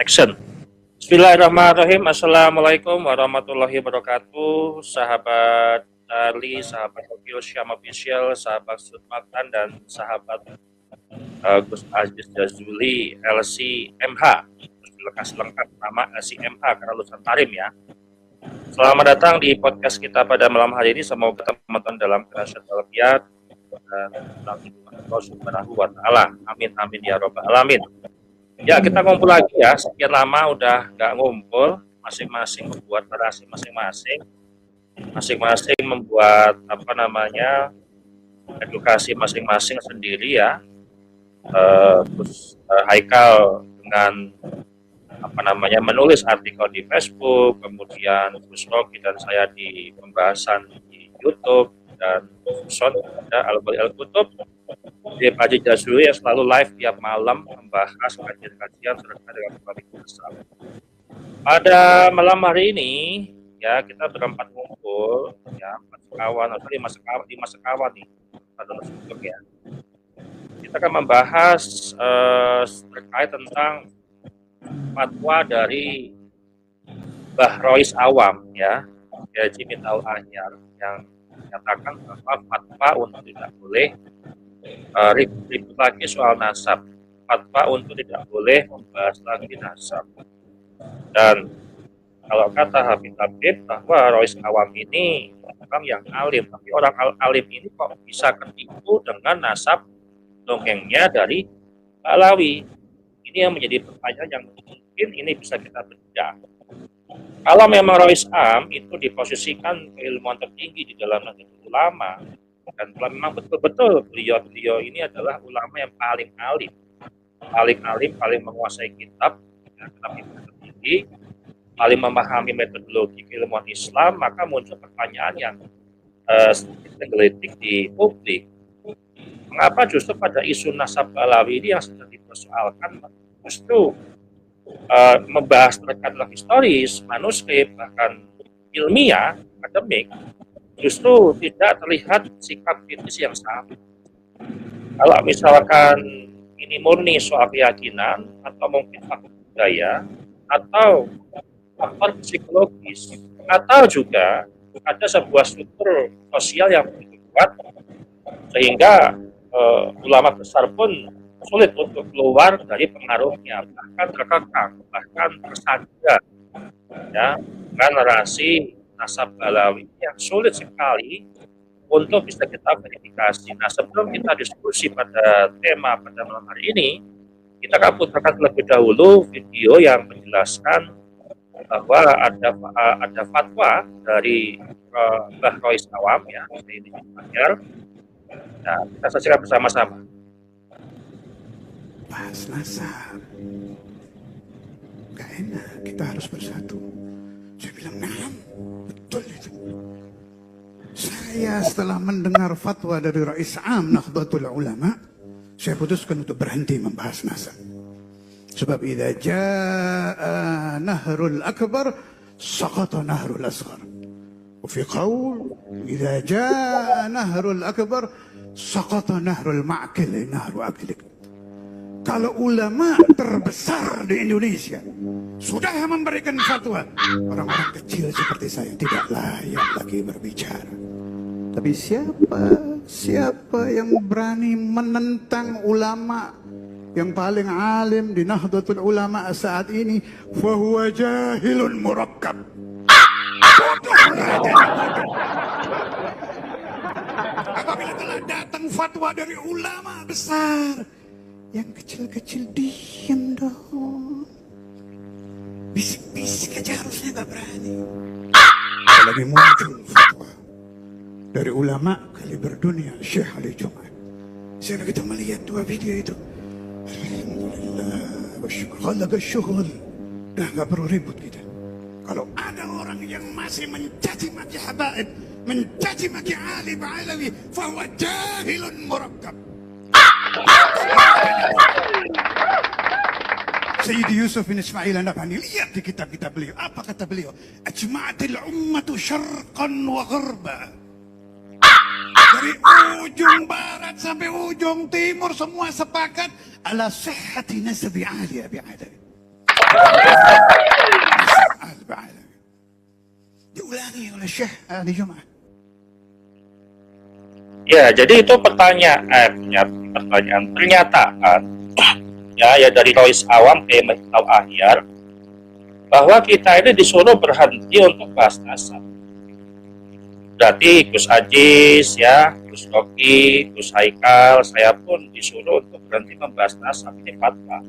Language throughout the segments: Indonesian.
Action. Bismillahirrahmanirrahim. Assalamualaikum warahmatullahi wabarakatuh. Sahabat Charlie, sahabat Tokyo Syam Official, sahabat Sudmakan, dan sahabat Gus Aziz Jazuli LC MH. Kasih lengkap nama LC MH karena lulusan Tarim ya. Selamat datang di podcast kita pada malam hari ini. Semoga teman-teman dalam kerajaan Al-Qiyat dan Allah Subhanahu wa Ta'ala. Amin amin ya Rabbal alamin. Ya, kita ngumpul lagi ya. Sekian lama udah nggak ngumpul, masing-masing membuat narasi masing-masing membuat edukasi masing-masing sendiri ya. Terus Haikal dengan menulis artikel di Facebook, kemudian Gus Rocky dan saya di pembahasan di YouTube, dan Son ada Al-Kutub di Pak Haji Jazuli yang selalu live tiap malam membahas kajian-kajian terkait dengan topik Islam. Pada malam hari ini ya kita berempat ngumpul ya, lima sekawan nih pada ya. Kita akan membahas terkait tentang fatwa dari Mbah Rois Awam ya, Haji Mita'ul Ahyar, yang menyatakan bahwa fatwa untuk tidak boleh ribut lagi soal nasab, fatwa untuk tidak boleh membahas lagi nasab. Dan kalau kata Habib bahwa Rois Awam ini orang yang alim, tapi orang alim ini kok bisa ketipu dengan nasab dongengnya dari Alawi? Ini yang menjadi pertanyaan yang mungkin ini bisa kita bedah. Kalau memang Rois Am itu diposisikan keilmuan tertinggi di dalam Nahdlatul Ulama, dan kalau memang betul-betul beliau ini adalah ulama yang paling alim, paling menguasai kitab, tertinggi, paling memahami metodologi keilmuan Islam, maka muncul pertanyaan yang sedikit menggelitik di publik. Mengapa justru pada isu nasab Alawi ini yang sedang dipersoalkan justru membahas terkait historis, manuskrip, bahkan ilmiah, akademik, justru tidak terlihat sikap kritis yang sama. Kalau misalkan ini murni soal keyakinan, atau mungkin faktor budaya, atau faktor psikologis, atau juga ada sebuah struktur sosial yang begitu kuat, sehingga ulama besar pun sulit untuk keluar dari pengaruhnya, bahkan terkekang, bahkan tersandra ya, dengan narasi nasab Alawi yang sulit sekali untuk bisa kita verifikasi. Nah, sebelum kita diskusi pada tema pada malam hari ini, kita akan putarkan terlebih dahulu video yang menjelaskan bahwa ada fatwa dari Mbah Rois Awam ya, dari Banjar. Nah, kita saksikan bersama-sama. Bahas nasab, gak enak, kita harus bersatu. Saya bilang, nah, betul itu. Saya setelah mendengar fatwa dari Rais Am Nahdlatul Ulama, saya putuskan untuk berhenti membahas nasab. Sebab idza jaa nahrul akbar saqata nahrul asghar. Wa fi qaul idza jaa nahrul akbar saqata nahrul ma'kil nahru aklik. Kalau ulama terbesar di Indonesia sudah memberikan fatwa, orang-orang kecil seperti saya tidak layak lagi berbicara. Tapi siapa yang berani menentang ulama yang paling alim di Nahdlatul Ulama saat ini, fahuwa jahilun murakkab. Apabila telah datang fatwa dari ulama besar, yang kecil-kecil diam dong. Bisik-bisik aja harusnya gak berani. Lagi muncul fatwa dari ulama kaliber dunia, Syekh Ali Jumat. Saya kita melihat dua video itu. Alhamdulillah, bersyukur. Kalau gak syukur, dah gak perlu ribut kita. Kalau ada orang yang masih mencaci maki habaib, mencaci maki alim alawi, fahuwa jahilun murakkab. Sayyidi Yusuf bin Ismail An-Nabhani, lihat di kitab-kitab beliau. Apa kata beliau? Ajma'atil ummatu syarqan wa gharba. Dari ujung barat sampai ujung timur semua sepakat ala sihhati nasabi Ali Abi Adawi. Diulangi oleh Syekh di Jumat. Ya, jadi itu pertanyaan, pernyataan ya dari Rois Awam ke Miftahul Ahyar bahwa kita ini disuruh berhenti untuk bahas nasab. Berarti Gus Ajis, ya, Gus Rocky, Gus Haikal, saya pun disuruh untuk berhenti membahas nasab. Ini fatwa.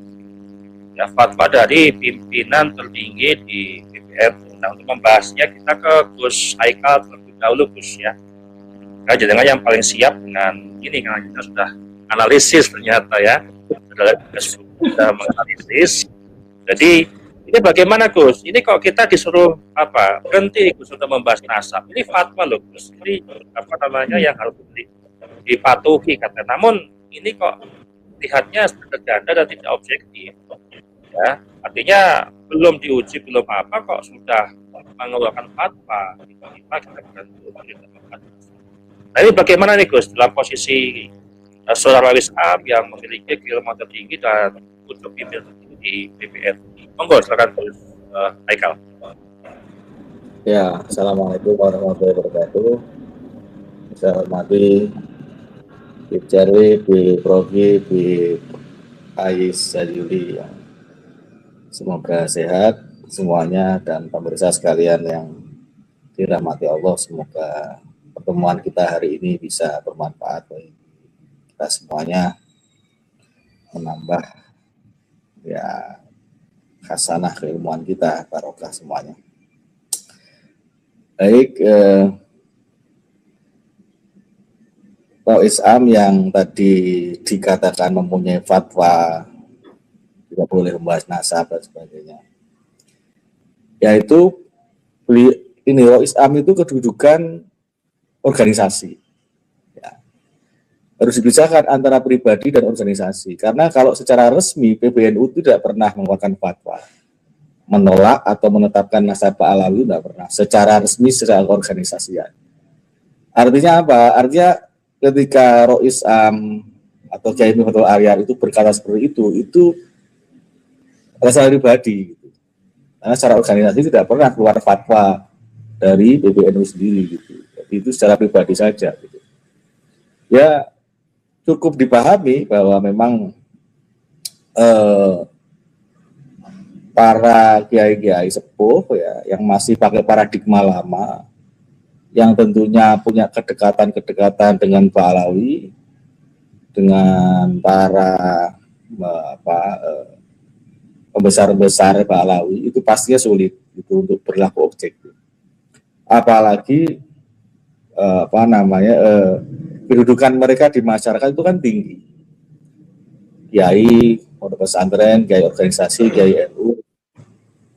Ya, fatwa dari pimpinan tertinggi di PBNU. Nah, untuk membahasnya kita ke Gus Haikal terlebih dahulu, Gus, ya. Nah, jangan yang paling siap dengan ini, karena kita sudah analisis ternyata, ya. Sudah menganalisis. Jadi, ini bagaimana, Gus? Ini kok kita disuruh berhenti, Gus, untuk membahas nasab. Ini fatwa loh, Gus. Ini yang harus dipatuhi, kata. Namun ini kok lihatnya sederhana dan tidak objektif. Ya, artinya belum diuji, belum apa kok sudah mengeluarkan fatwa. Tiba-tiba kita berhenti. Nah, ini bagaimana nih, Gus, dalam posisi saudara Rois Am yang memiliki keilmuan tertinggi dan untuk pimpinan tertinggi di PBNU. Monggo, silakan Gus Haikal. Ya, assalamualaikum warahmatullahi wabarakatuh. Saya hormati Bib Jarwi, Bib Progi, Bib Ais Sajuli. Semoga sehat semuanya dan pemirsa sekalian yang dirahmati Allah. Semoga pertemuan kita hari ini bisa bermanfaat bagi kita semuanya, menambah ya khasanah keilmuan kita, barokah semuanya. Baik, Rois Am yang tadi dikatakan mempunyai fatwa tidak boleh membahas nasab dan sebagainya, yaitu ini Rois Am itu kedudukan organisasi. Ya. Harus dipisahkan antara pribadi dan organisasi. Karena kalau secara resmi PBNU tidak pernah mengeluarkan fatwa menolak atau menetapkan nasab Pak Alawi, tidak pernah. Secara resmi, secara organisasian. Artinya apa? Artinya ketika Rois Am atau Kiai Miftahul Ahyar itu berkata seperti itu rasa pribadi. Gitu. Karena secara organisasi tidak pernah keluar fatwa dari PBNU sendiri gitu. Jadi itu secara pribadi saja gitu. Ya cukup dipahami bahwa memang para kiai-kiai sepuh ya yang masih pakai paradigma lama, yang tentunya punya kedekatan dengan Pak Alawi, dengan para pembesar-besar Pak Alawi, itu pastinya sulit itu untuk berlaku objektif. Apalagi kedudukan mereka di masyarakat itu kan tinggi. Kiai, pondok pesantren, kiai organisasi, kiai NU,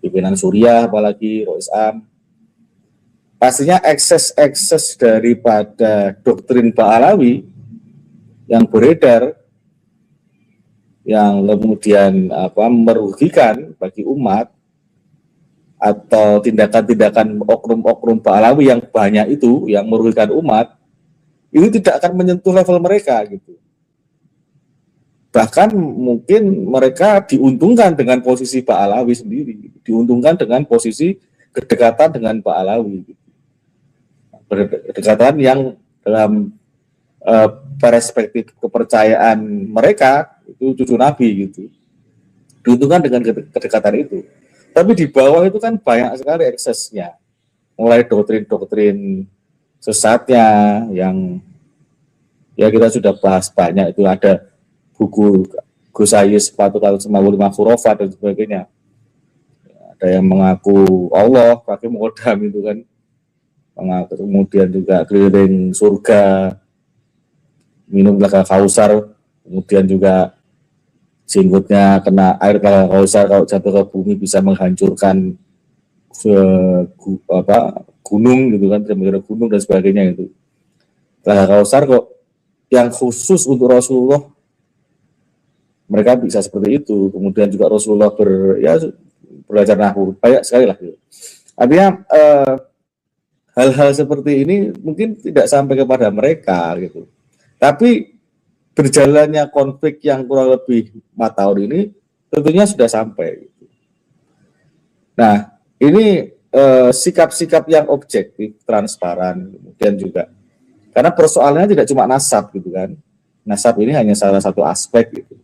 pimpinan Suriah, apalagi Rois Am. Pastinya ekses daripada doktrin Pak Alawi yang beredar, yang kemudian merugikan bagi umat, atau tindakan-tindakan oknum-oknum Pak Alawi yang banyak itu yang merugikan umat, itu tidak akan menyentuh level mereka gitu. Bahkan mungkin mereka diuntungkan dengan posisi Pak Alawi sendiri, diuntungkan dengan posisi kedekatan dengan Pak Alawi gitu. Kedekatan yang dalam perspektif kepercayaan mereka itu cucu Nabi gitu, diuntungkan dengan kedekatan itu. Tapi di bawah itu kan banyak sekali eksesnya, mulai doktrin-doktrin sesatnya yang ya kita sudah bahas banyak. Itu ada buku Gus Ayis 455 Khurafat dan sebagainya. Ada yang mengaku Allah pakai modam itu kan, mengaku, kemudian juga keliling surga, minum telaga Kausar, kemudian juga singgutnya kena air telaga Kausar, kalau jatuh ke bumi bisa menghancurkan gunung gitu kan, gunung dan sebagainya itu. Telaga Kausar kok yang khusus untuk Rasulullah mereka bisa seperti itu. Kemudian juga Rasulullah belajar nahwu, banyak sekali lah gitu. Artinya hal-hal seperti ini mungkin tidak sampai kepada mereka gitu. Tapi berjalannya konflik yang kurang lebih 4 tahun ini tentunya sudah sampai gitu. Nah, ini sikap-sikap yang objektif, transparan, kemudian juga karena persoalannya tidak cuma nasab gitu kan. Nasab ini hanya salah satu aspek gitu.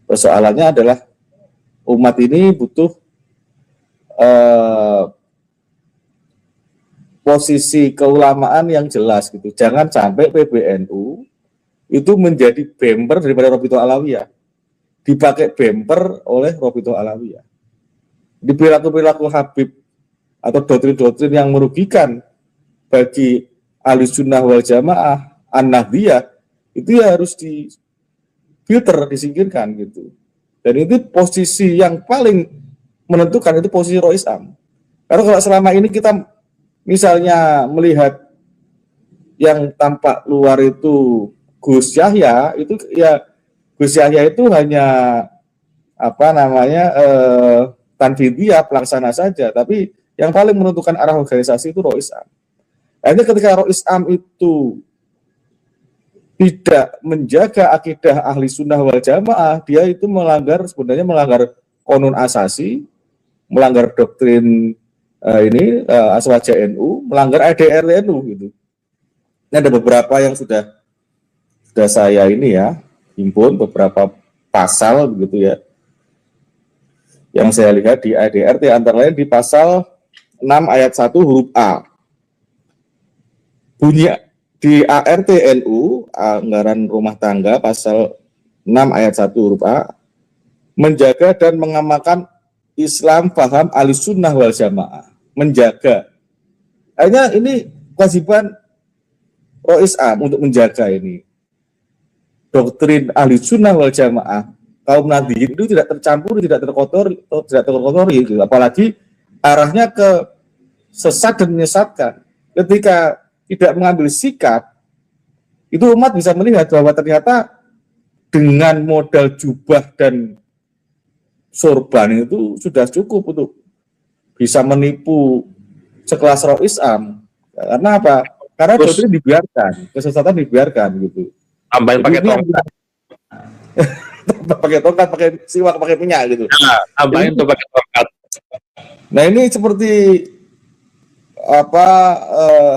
Persoalannya adalah umat ini butuh posisi keulamaan yang jelas gitu. Jangan sampai PBNU itu menjadi bemper daripada Robitul Alawiyah. Dipakai bemper oleh Robitul Alawiyah. Di perilaku-perilaku Habib atau doktrin-doktrin yang merugikan bagi ahli sunnah wal jamaah, an-nahdiyah, itu ya harus difilter, disingkirkan gitu. Dan itu posisi yang paling menentukan, itu posisi Rois Am. Karena kalau selama ini kita misalnya melihat yang tampak luar itu Gus Yahya, itu ya Gus Yahya itu hanya tanfidiyah, pelaksana saja, tapi yang paling menentukan arah organisasi itu Rois Am. Akhirnya ketika Rois Am itu tidak menjaga akidah ahli sunnah wal jamaah, dia itu sebenarnya melanggar konun asasi, melanggar doktrin aswaja NU, melanggar ADR NU gitu. Ini ada beberapa yang sudah saya himpun beberapa pasal begitu ya. Yang saya lihat di ADRT antara lain di pasal 6 ayat 1 huruf A. Bunyi di ART NU, anggaran rumah tangga pasal 6 ayat 1 huruf A, menjaga dan mengamalkan Islam paham ahli sunnah wal jamaah. Menjaga. Hanya ini kewajiban Rois Am untuk menjaga ini. Doktrin ahli sunnah wal jamaah, kaum Nahdliyin itu tidak tercampur, tidak terkotori gitu. Apalagi arahnya ke sesat dan menyesatkan. Ketika tidak mengambil sikap, itu umat bisa melihat bahwa ternyata dengan modal jubah dan sorban itu sudah cukup untuk bisa menipu sekelas Rois Am. Karena apa? Karena doktrin dibiarkan, kesesatan dibiarkan gitu. Tambahin pakai tongkat. Pakai tongkat, pakai siwak, pakai minyak gitu. Nah, tambahin tuh pakai tongkat. Nah, ini seperti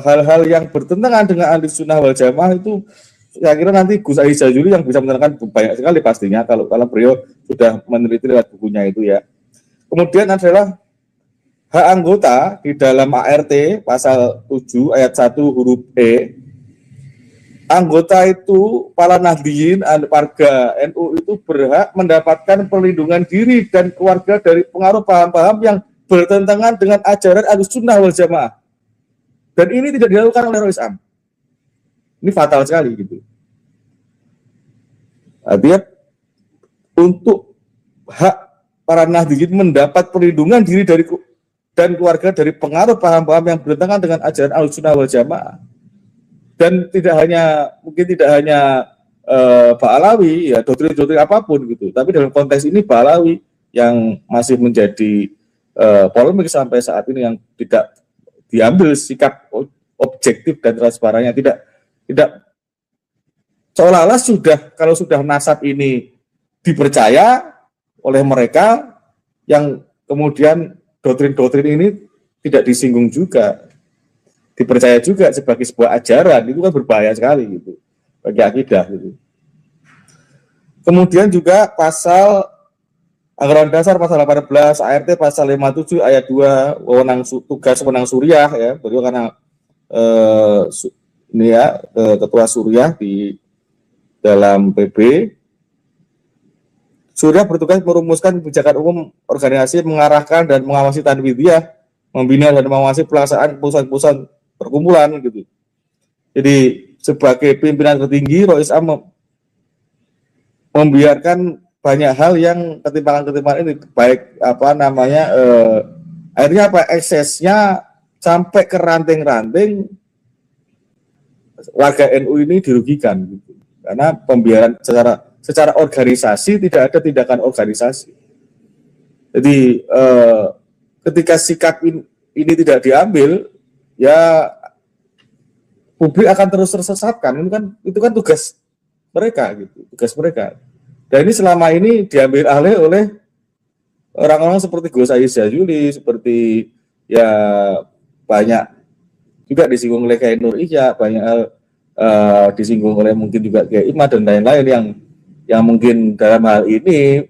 hal-hal yang bertentangan dengan ahli sunnah wal jamaah itu, saya kira nanti Gus Aziz Jazuli yang bisa menerangkan banyak sekali pastinya kalau beliau sudah meneliti lewat bukunya itu ya. Kemudian adalah hak anggota di dalam ART pasal 7 ayat 1 huruf E. Anggota itu, para Nahdliyin, warga NU itu berhak mendapatkan perlindungan diri dan keluarga dari pengaruh paham-paham yang bertentangan dengan ajaran Ahlussunnah wal Jamaah. Dan ini tidak dilakukan oleh Rois Am. Ini fatal sekali gitu. Artinya untuk hak para Nahdliyin mendapat perlindungan diri dari dan keluarga dari pengaruh paham-paham yang bertentangan dengan ajaran Ahlussunnah wal Jamaah. Dan tidak hanya Ba'alawi, ya doktrin-doktrin apapun gitu. Tapi dalam konteks ini Ba'alawi yang masih menjadi polemik sampai saat ini, yang tidak diambil sikap objektif dan transparannya, tidak seolah-olah kalau sudah nasab ini dipercaya oleh mereka, yang kemudian doktrin-doktrin ini tidak disinggung juga, dipercaya juga sebagai sebuah ajaran, itu kan berbahaya sekali gitu bagi akidah gitu. Kemudian juga pasal anggaran dasar pasal 18, ART pasal 57 ayat 2, tugas wewenang Suriah ya, beliau karena ketua Suriah di dalam PB. Suriah bertugas merumuskan kebijakan umum organisasi, mengarahkan dan mengawasi tanfidiyah, membina dan mengawasi pelaksanaan pusat-pusat perkumpulan gitu. Jadi sebagai pimpinan tertinggi, Rois Am membiarkan banyak hal yang ketimpangan-ketimpangan ini, baik akhirnya eksesnya sampai ke ranting-ranting warga NU ini dirugikan gitu. Karena pembiaran secara organisasi, tidak ada tindakan organisasi. Jadi ketika sikap ini tidak diambil, ya publik akan terus tersesatkan. Itu kan tugas mereka gitu, tugas mereka. Dan ini selama ini diambil alih oleh orang-orang seperti Gus Aisyah Juli, seperti ya banyak juga disinggung oleh Kiai Nur Ihya, banyak disinggung oleh mungkin juga Kiai Imad dan lain-lain yang mungkin dalam hal ini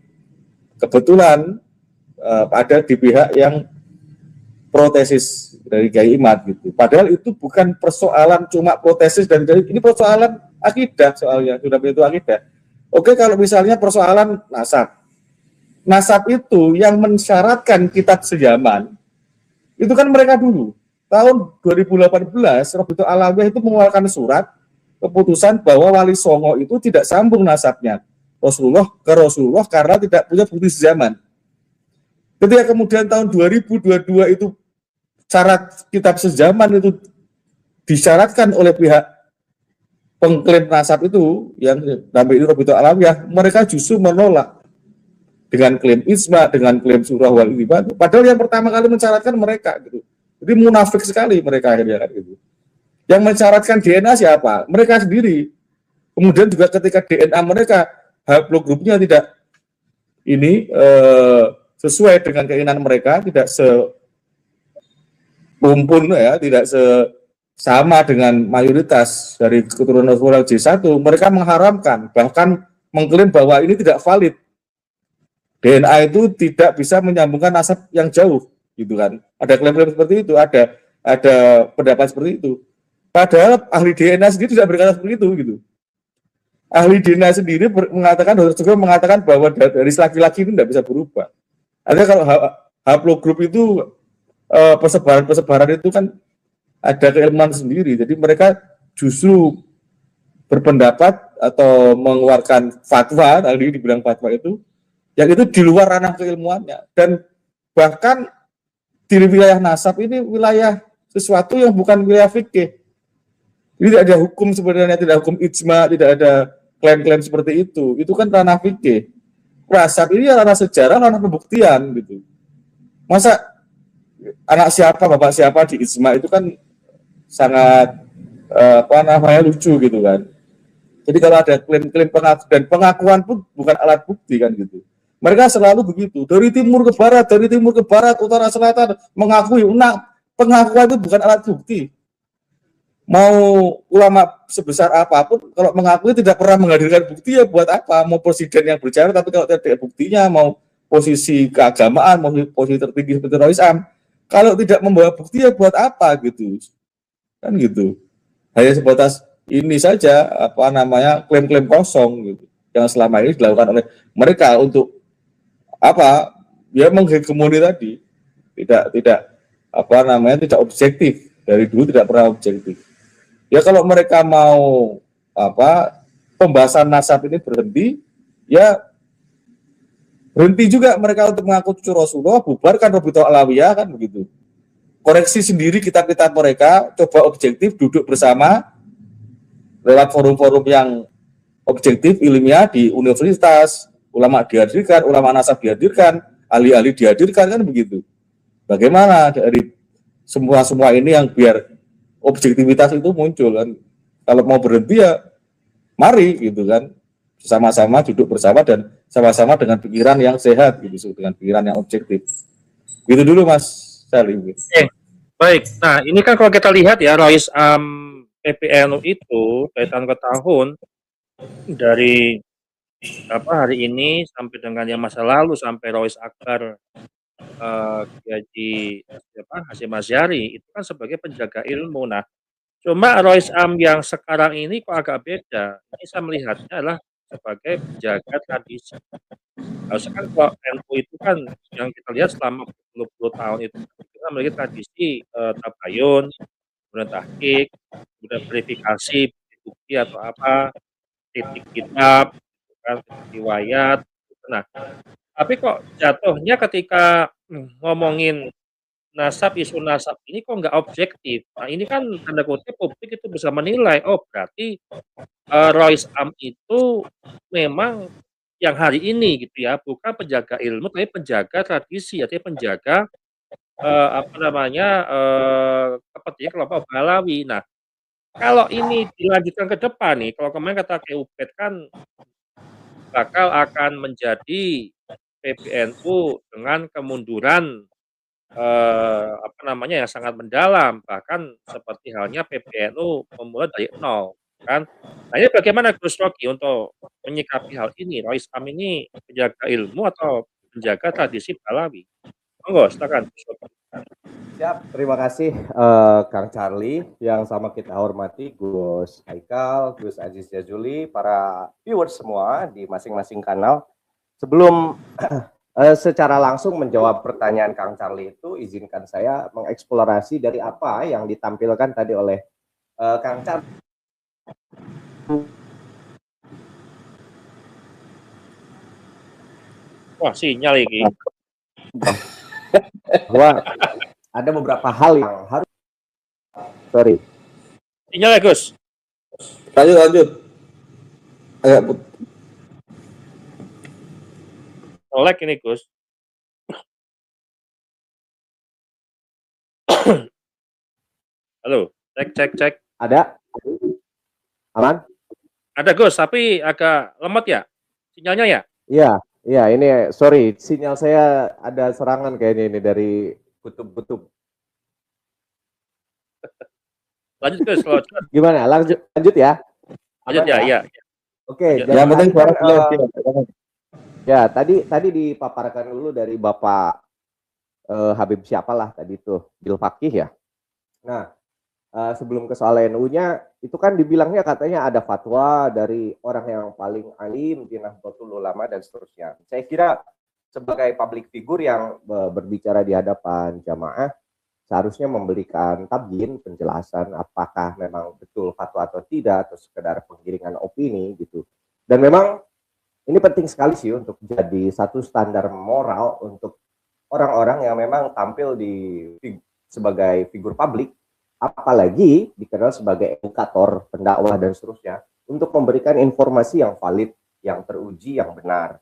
kebetulan ada di pihak yang protesis dari Kiai Imad gitu. Padahal itu bukan persoalan cuma protesis dan ini persoalan akidah soalnya, sudah itu akidah. Oke, kalau misalnya persoalan nasab. Nasab itu yang mensyaratkan kitab sejaman itu kan mereka dulu. Tahun 2018 Robitul Alawiyah itu mengeluarkan surat keputusan bahwa Wali Songo itu tidak sambung nasabnya Rasulullah ke Rasulullah karena tidak punya bukti sejaman. Ketika kemudian tahun 2022 itu syarat kitab sejaman itu disyaratkan oleh pihak pengklaim nasab itu yang namanya ini Robitul Alawiyah, mereka justru menolak dengan klaim ijma, dengan klaim surah wal ijma. Padahal yang pertama kali mensyaratkan mereka gitu. Jadi munafik sekali mereka akhirnya kan gitu. Yang mensyaratkan DNA siapa? Mereka sendiri. Kemudian juga ketika DNA mereka haplogrupnya tidak ini sesuai dengan keinginan mereka, tidak serumpun ya, tidak sama dengan mayoritas dari keturunan Rasulullah J1, mereka mengharamkan, bahkan mengklaim bahwa ini tidak valid. DNA itu tidak bisa menyambungkan nasab yang jauh, gitu kan? Ada klaim-klaim seperti itu, ada pendapat seperti itu. Padahal ahli DNA sendiri tidak berkata seperti itu, gitu. Ahli DNA sendiri mengatakan, juga mengatakan bahwa dari laki-laki itu tidak bisa berubah. Artinya kalau haplogrup itu persebaran itu kan ada keilmuan sendiri. Jadi mereka justru berpendapat atau mengeluarkan fatwa, tadi dibilang fatwa itu, yang itu di luar ranah keilmuannya. Dan bahkan di wilayah nasab ini wilayah sesuatu yang bukan wilayah fikih. Jadi tidak ada hukum sebenarnya, tidak hukum ijma, tidak ada klaim-klaim seperti itu. Itu kan ranah fikih. Nasab ini ranah sejarah, ranah pembuktian gitu. Masa anak siapa, bapak siapa di ijma itu kan sangat lucu gitu kan. Jadi kalau ada klaim-klaim pengakuan pun bukan alat bukti kan gitu. Mereka selalu begitu, dari timur ke barat, utara, selatan, mengakui. Nah, pengakuan itu bukan alat bukti. Mau ulama sebesar apapun, kalau mengakui tidak pernah menghadirkan bukti, ya buat apa? Mau presiden yang berbicara, tapi kalau tidak ada buktinya, mau posisi keagamaan, mau posisi tertinggi seperti Rois Am, kalau tidak membawa bukti, ya buat apa gitu. Kan gitu. Hanya sebatas ini saja, klaim-klaim kosong gitu, yang selama ini dilakukan oleh mereka untuk ya menghegemoni tadi, tidak objektif, dari dulu tidak pernah objektif. Ya kalau mereka mau pembahasan nasab ini berhenti, ya berhenti juga mereka untuk mengaku cucu Rasulullah, bubarkan Robitul Alawiyah kan begitu. Koreksi sendiri kitab-kitab mereka, coba objektif, duduk bersama lewat forum-forum yang objektif ilmiah di universitas, ulama dihadirkan, ulama nasab dihadirkan, ahli-ahli dihadirkan kan begitu. Bagaimana dari semua ini yang biar objektivitas itu muncul kan? Kalau mau berhenti ya mari gitu kan, sama-sama duduk bersama dan sama-sama dengan pikiran yang sehat gitu, dengan pikiran yang objektif. Gitu dulu Mas Salim. Baik. Nah ini kan kalau kita lihat ya Rois PPNU itu dari tahun ke tahun, dari hari ini sampai dengan yang masa lalu sampai Rois Akbar Haji Hasyim Asy'ari itu kan sebagai penjaga ilmu. Nah, cuma Rois Am yang sekarang ini kok agak beda. Ini saya melihatnya adalah sebagai penjaga tradisi. Harusnya kan kalau NU itu kan yang kita lihat selama 20 tahun itu kita memiliki tradisi tabayun, kemudian tahqiq, kemudian verifikasi bukti atau titik kitab, kan, riwayat. Nah, tapi kok jatuhnya ketika ngomongin nasab, isu nasab ini kok nggak objektif. Nah ini kan tanda kutip publik itu bisa menilai, oh berarti Rois Am itu memang yang hari ini gitu ya, bukan penjaga ilmu tapi penjaga tradisi, artinya penjaga kepentingan kelompok Balawi. Nah kalau ini dilanjutkan ke depan nih, kalau kemarin kata Ubed kan bakal akan menjadi PBNU dengan kemunduran yang sangat mendalam, bahkan seperti halnya PBNU memulai dari nol, kan. Nah, ini bagaimana Gus Rocky untuk menyikapi hal ini? Rois Am ini penjaga ilmu atau menjaga tradisi Balawi? Monggo, silakan Gus Rocky. Siap, terima kasih Kang Charlie yang sama kita hormati Gus Haikal, Gus Aziz Jazuli, para viewers semua di masing-masing kanal. Sebelum secara langsung menjawab pertanyaan Kang Charlie itu, izinkan saya mengeksplorasi dari apa yang ditampilkan tadi oleh Kang Charlie. Wah, sinyal ini. Bahwa ada beberapa hal yang harus Sinyal ya, Gus. Lanjut. Lag ini, Gus. Halo, cek. Ada? Aman? Ada, Gus, tapi agak lemot ya sinyalnya ya? Iya, ini sorry, sinyal saya ada serangan kayaknya ini dari kutub. Lanjut, Gus. Gimana? Lanjut ya? Lanjut ya, iya. Oke, yang penting suara ya, tadi dipaparkan dulu dari Bapak Habib siapalah tadi tuh, Bil Fakih ya. Nah, sebelum ke soal NU-nya, itu kan dibilangnya katanya ada fatwa dari orang yang paling alim di Nahdlatul Ulama dan seterusnya. Saya kira sebagai public figure yang berbicara di hadapan jamaah, seharusnya memberikan tabyin, penjelasan apakah memang betul fatwa atau tidak, atau sekedar penggiringan opini gitu. Dan memang ini penting sekali sih untuk jadi satu standar moral untuk orang-orang yang memang tampil sebagai figur publik, apalagi dikenal sebagai edukator, pendakwah dan seterusnya, untuk memberikan informasi yang valid, yang teruji, yang benar.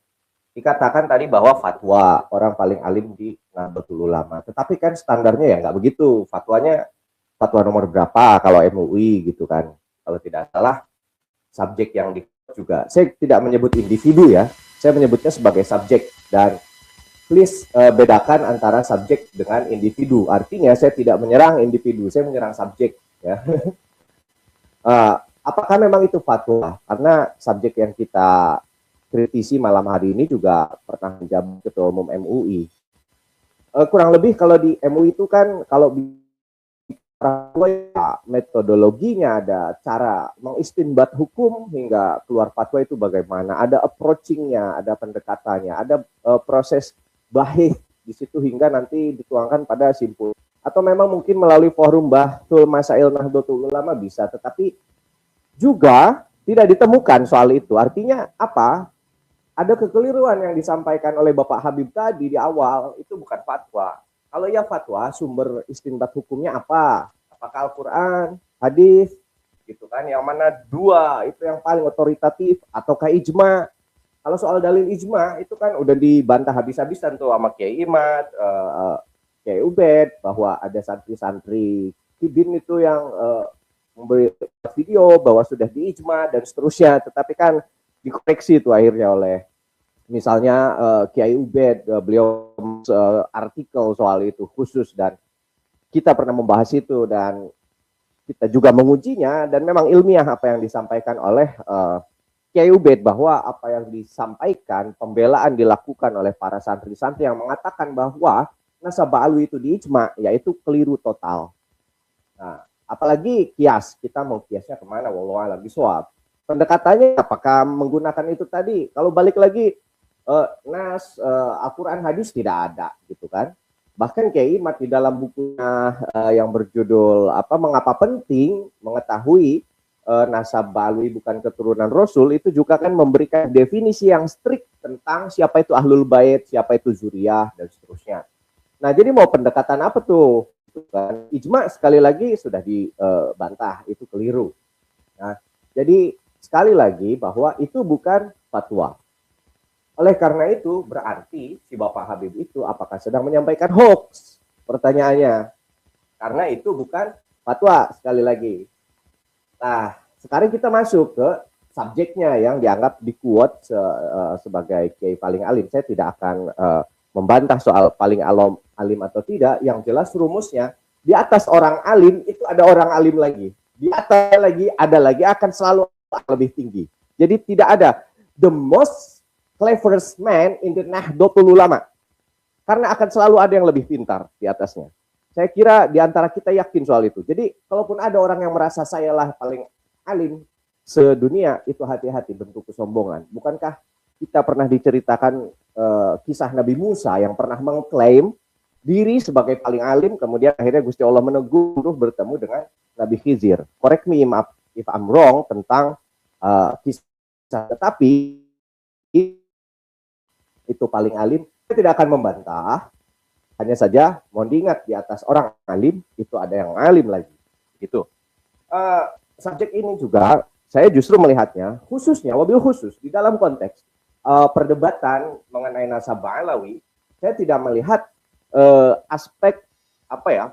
Dikatakan tadi bahwa fatwa orang paling alim di Nahdlatul Ulama, tetapi kan standarnya ya nggak begitu. Fatwa nomor berapa kalau MUI gitu kan, kalau tidak salah subjek yang juga, saya tidak menyebut individu ya, saya menyebutnya sebagai subjek. Dan please bedakan antara subjek dengan individu. Artinya saya tidak menyerang individu, saya menyerang subjek ya. Apakah memang itu fatwa? Karena subjek yang kita kritisi malam hari ini juga pernah menjabat Ketua Umum MUI. Kurang lebih kalau di MUI itu kan kalau fatwa ya, metodologinya ada cara mengistinbat hukum hingga keluar fatwa itu bagaimana, ada approaching-nya, ada pendekatannya, ada proses bahih di situ hingga nanti dituangkan pada simpul. Atau memang mungkin melalui forum Bahtul Masail Nahdlatul Ulama bisa, tetapi juga tidak ditemukan soal itu. Artinya apa? Ada kekeliruan yang disampaikan oleh Bapak Habib tadi di awal, itu bukan fatwa. Kalau ya fatwa, sumber istinbat hukumnya apa? Apakah Al-Quran, hadis, gitu kan? Yang mana dua itu yang paling otoritatif, ataukah ijma? Kalau soal dalil ijma itu kan udah dibantah habis-habisan tuh sama Kiai Imad, Kiai Ubed, bahwa ada santri-santri Kibin itu yang memberi video bahwa sudah diijma dan seterusnya. Tetapi kan dikoreksi itu akhirnya oleh misalnya Kiai Ubed, beliau artikel soal itu khusus dan kita pernah membahas itu dan kita juga mengujinya dan memang ilmiah apa yang disampaikan oleh Kiai Ubed, bahwa apa yang disampaikan pembelaan dilakukan oleh para santri-santri yang mengatakan bahwa nasabah alwi itu diijma, yaitu keliru total. Nah, apalagi kias, kita mau kiasnya kemana? Wallahu a'lam bishawab. Pendekatannya apakah menggunakan itu tadi? Kalau balik lagi Al-Quran hadis tidak ada gitu kan. Bahkan Kiai Imad di dalam bukunya yang berjudul Mengapa Penting Mengetahui Nasab Alwi Bukan Keturunan Rasul, itu juga kan memberikan definisi yang strict tentang siapa itu Ahlul Bait, siapa itu Zuriyah dan seterusnya. Nah, jadi mau pendekatan apa tuh? Kan ijma sekali lagi sudah dibantah, itu keliru. Nah, jadi sekali lagi bahwa itu bukan fatwa. Oleh karena itu berarti si Bapak Habib itu apakah sedang menyampaikan hoax? Pertanyaannya. Karena itu bukan fatwa sekali lagi. Nah, sekarang kita masuk ke subjeknya yang dianggap di-quote sebagai kiai paling alim. Saya tidak akan membantah soal paling alim atau tidak. Yang jelas rumusnya, di atas orang alim itu ada orang alim lagi. Di atas lagi, ada lagi, akan selalu lebih tinggi. Jadi tidak ada the most cleverest man in the Nahdlatul Ulama. Karena akan selalu ada yang lebih pintar di atasnya. Saya kira di antara kita yakin soal itu. Jadi kalaupun ada orang yang merasa saya lah paling alim sedunia, itu hati-hati, bentuk kesombongan. Bukankah kita pernah diceritakan kisah Nabi Musa yang pernah mengklaim diri sebagai paling alim, kemudian akhirnya Gusti Allah menegur bertemu dengan Nabi Khidir. Correct me if I'm wrong tentang kisah, tetapi itu paling alim. Saya tidak akan membantah, hanya saja mohon diingat, di atas orang alim itu ada yang alim lagi. Gitu. Subjek ini juga saya justru melihatnya khususnya, wabil khusus di dalam konteks perdebatan mengenai nasabah alawi, saya tidak melihat aspek apa ya,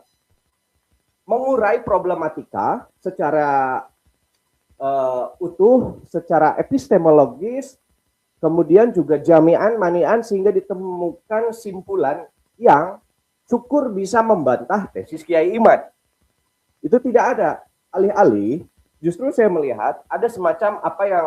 mengurai problematika secara utuh, secara epistemologis, kemudian juga jami'an, mani'an, sehingga ditemukan simpulan yang syukur bisa membantah tesis Kiai Imad. Itu tidak ada. Alih-alih, justru saya melihat ada semacam apa yang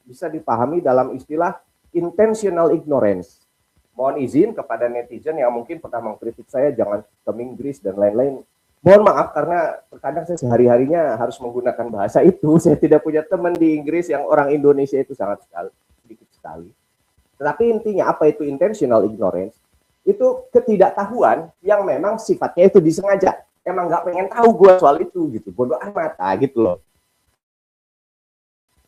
bisa dipahami dalam istilah intentional ignorance. Mohon izin kepada netizen yang mungkin pernah mengkritik saya, jangan ke Inggris dan lain-lain. Mohon maaf karena terkadang saya sehari-harinya harus menggunakan bahasa itu. Saya tidak punya teman di Inggris yang orang Indonesia itu sangat sedikit sekali. Tetapi intinya apa itu intentional ignorance? Itu ketidaktahuan yang memang sifatnya itu disengaja. Emang nggak pengen tahu gue soal itu gitu. Bodoh amat, gitu loh.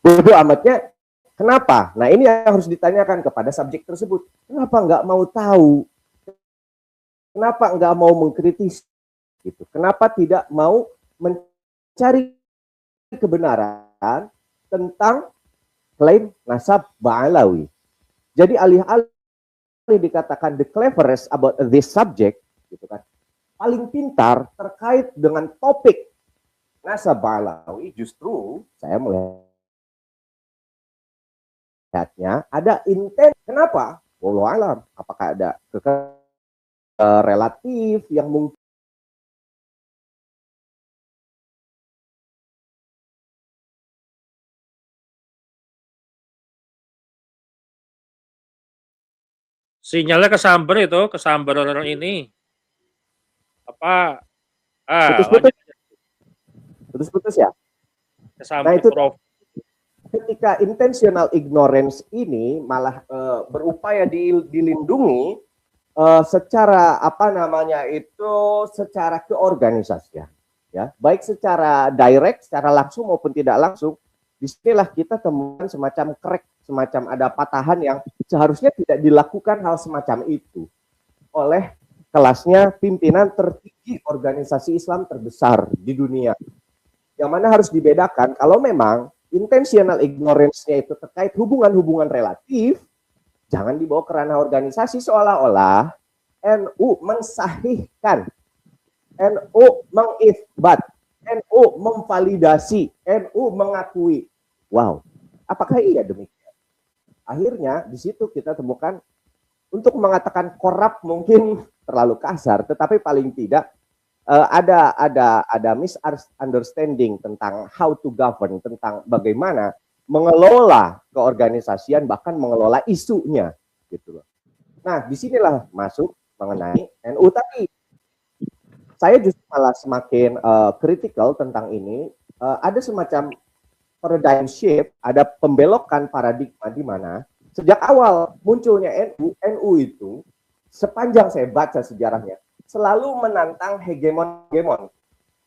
Bodoh amatnya kenapa? Nah ini yang harus ditanyakan kepada subjek tersebut. Kenapa nggak mau tahu? Kenapa nggak mau mengkritisi? Gitu. Kenapa tidak mau mencari kebenaran tentang klaim nasab Ba'alawi? Jadi alih-alih dikatakan the cleverest about this subject, gitu kan, paling pintar terkait dengan topik nasab Ba'alawi, justru saya melihatnya ada intent. Kenapa? Wallahu alam. Apakah ada relatif yang mungkin Sinyalnya kesamber itu, kesamber orang ini. Apa? Putus-putus ya? Kesamber. Nah itu ketika intentional ignorance ini malah berupaya dilindungi secara apa namanya itu, secara keorganisasian, ya, baik secara direct, secara langsung maupun tidak langsung. Disinilah kita temukan semacam crack, semacam ada patahan yang seharusnya tidak dilakukan hal semacam itu oleh kelasnya pimpinan tertinggi organisasi Islam terbesar di dunia. Yang mana harus dibedakan kalau memang intentional ignorance-nya itu terkait hubungan-hubungan relatif, jangan dibawa ke ranah organisasi seolah-olah NU mensahihkan, NU mengisbat, NU memvalidasi, NU mengakui. Wow, apakah iya demikian? Akhirnya di situ kita temukan, untuk mengatakan korup mungkin terlalu kasar, tetapi paling tidak ada misunderstanding tentang how to govern, tentang bagaimana mengelola keorganisasian, bahkan mengelola isunya, gitu loh. Nah, disinilah masuk mengenai NU tadi. Saya justru malah semakin kritikal tentang ini. Ada semacam paradigm shift, ada pembelokan paradigma di mana sejak awal munculnya NU itu, sepanjang saya baca sejarahnya, selalu menantang hegemon.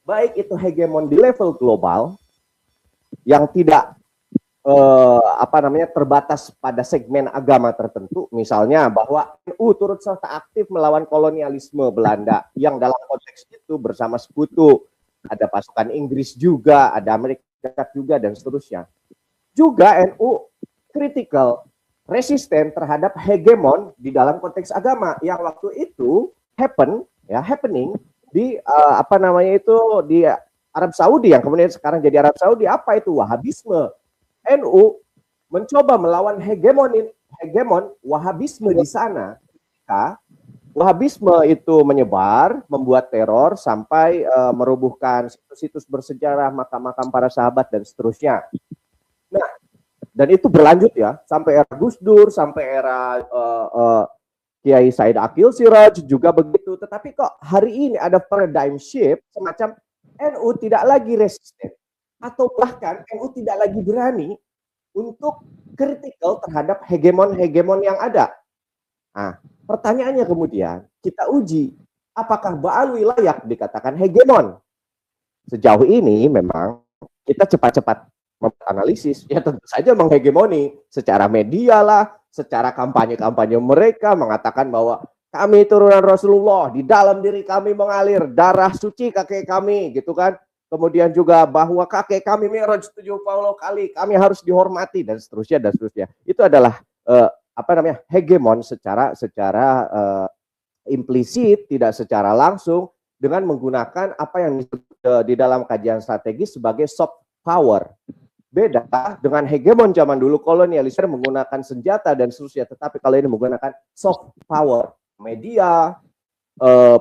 Baik itu hegemon di level global, yang tidak terbatas pada segmen agama tertentu, misalnya bahwa NU turut serta aktif melawan kolonialisme Belanda yang dalam konteks itu bersama sekutu, ada pasukan Inggris juga, ada Amerika juga, dan seterusnya. Juga NU kritikal, resisten terhadap hegemon di dalam konteks agama yang waktu itu happening di di Arab Saudi, yang kemudian sekarang jadi Arab Saudi. Apa itu? Wahabisme. NU mencoba melawan hegemon Wahabisme di sana. Wahabisme itu menyebar, membuat teror sampai merubuhkan situs-situs bersejarah, makam-makam para sahabat dan seterusnya. Nah, dan itu berlanjut ya sampai era Gus Dur, sampai era Kiai Said Akil Siraj juga begitu. Tetapi kok hari ini ada paradigm shift semacam NU tidak lagi resisten atau bahkan NU tidak lagi berani untuk kritikal terhadap hegemon-hegemon yang ada. Nah, pertanyaannya kemudian kita uji apakah Ba'alwi layak dikatakan hegemon. Sejauh ini memang kita cepat-cepat menganalisis, ya tentu saja menghegemoni secara media lah, secara kampanye-kampanye mereka mengatakan bahwa kami turunan Rasulullah, di dalam diri kami mengalir darah suci kakek kami, gitu kan. Kemudian juga bahwa kakek kami Mi'raj 70 kali, kami harus dihormati dan seterusnya dan seterusnya. Itu adalah hegemon secara implisit, tidak secara langsung, dengan menggunakan apa yang di dalam kajian strategis sebagai soft power. Beda dengan hegemon zaman dulu kolonialisme menggunakan senjata dan seterusnya, tetapi kalau ini menggunakan soft power, media,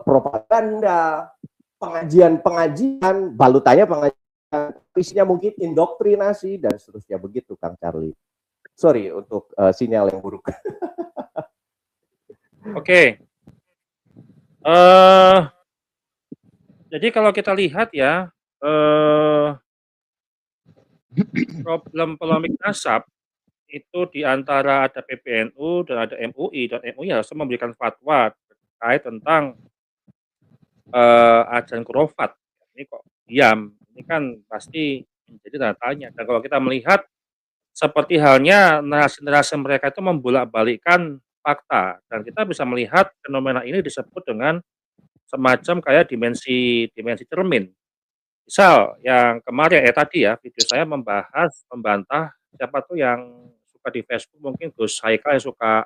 propaganda, pengajian, balutannya pengajian, isinya mungkin indoktrinasi dan seterusnya, begitu Kang Charlie. Sorry untuk sinyal yang buruk. Oke. Jadi kalau kita lihat ya, problem polemik nasab itu di antara ada PBNU dan ada MUI, dan MUI harus memberikan fatwa terkait tentang ajaran khurafat. Ini kok diam? Ini kan pasti menjadi tanda tanya. Dan kalau kita melihat seperti halnya narasi-narasi mereka itu membolak-balikkan fakta, dan kita bisa melihat fenomena ini disebut dengan semacam kayak dimensi cermin. Misal yang kemarin tadi ya video saya membantah siapa tuh yang suka di Facebook, mungkin Gus Haikal yang suka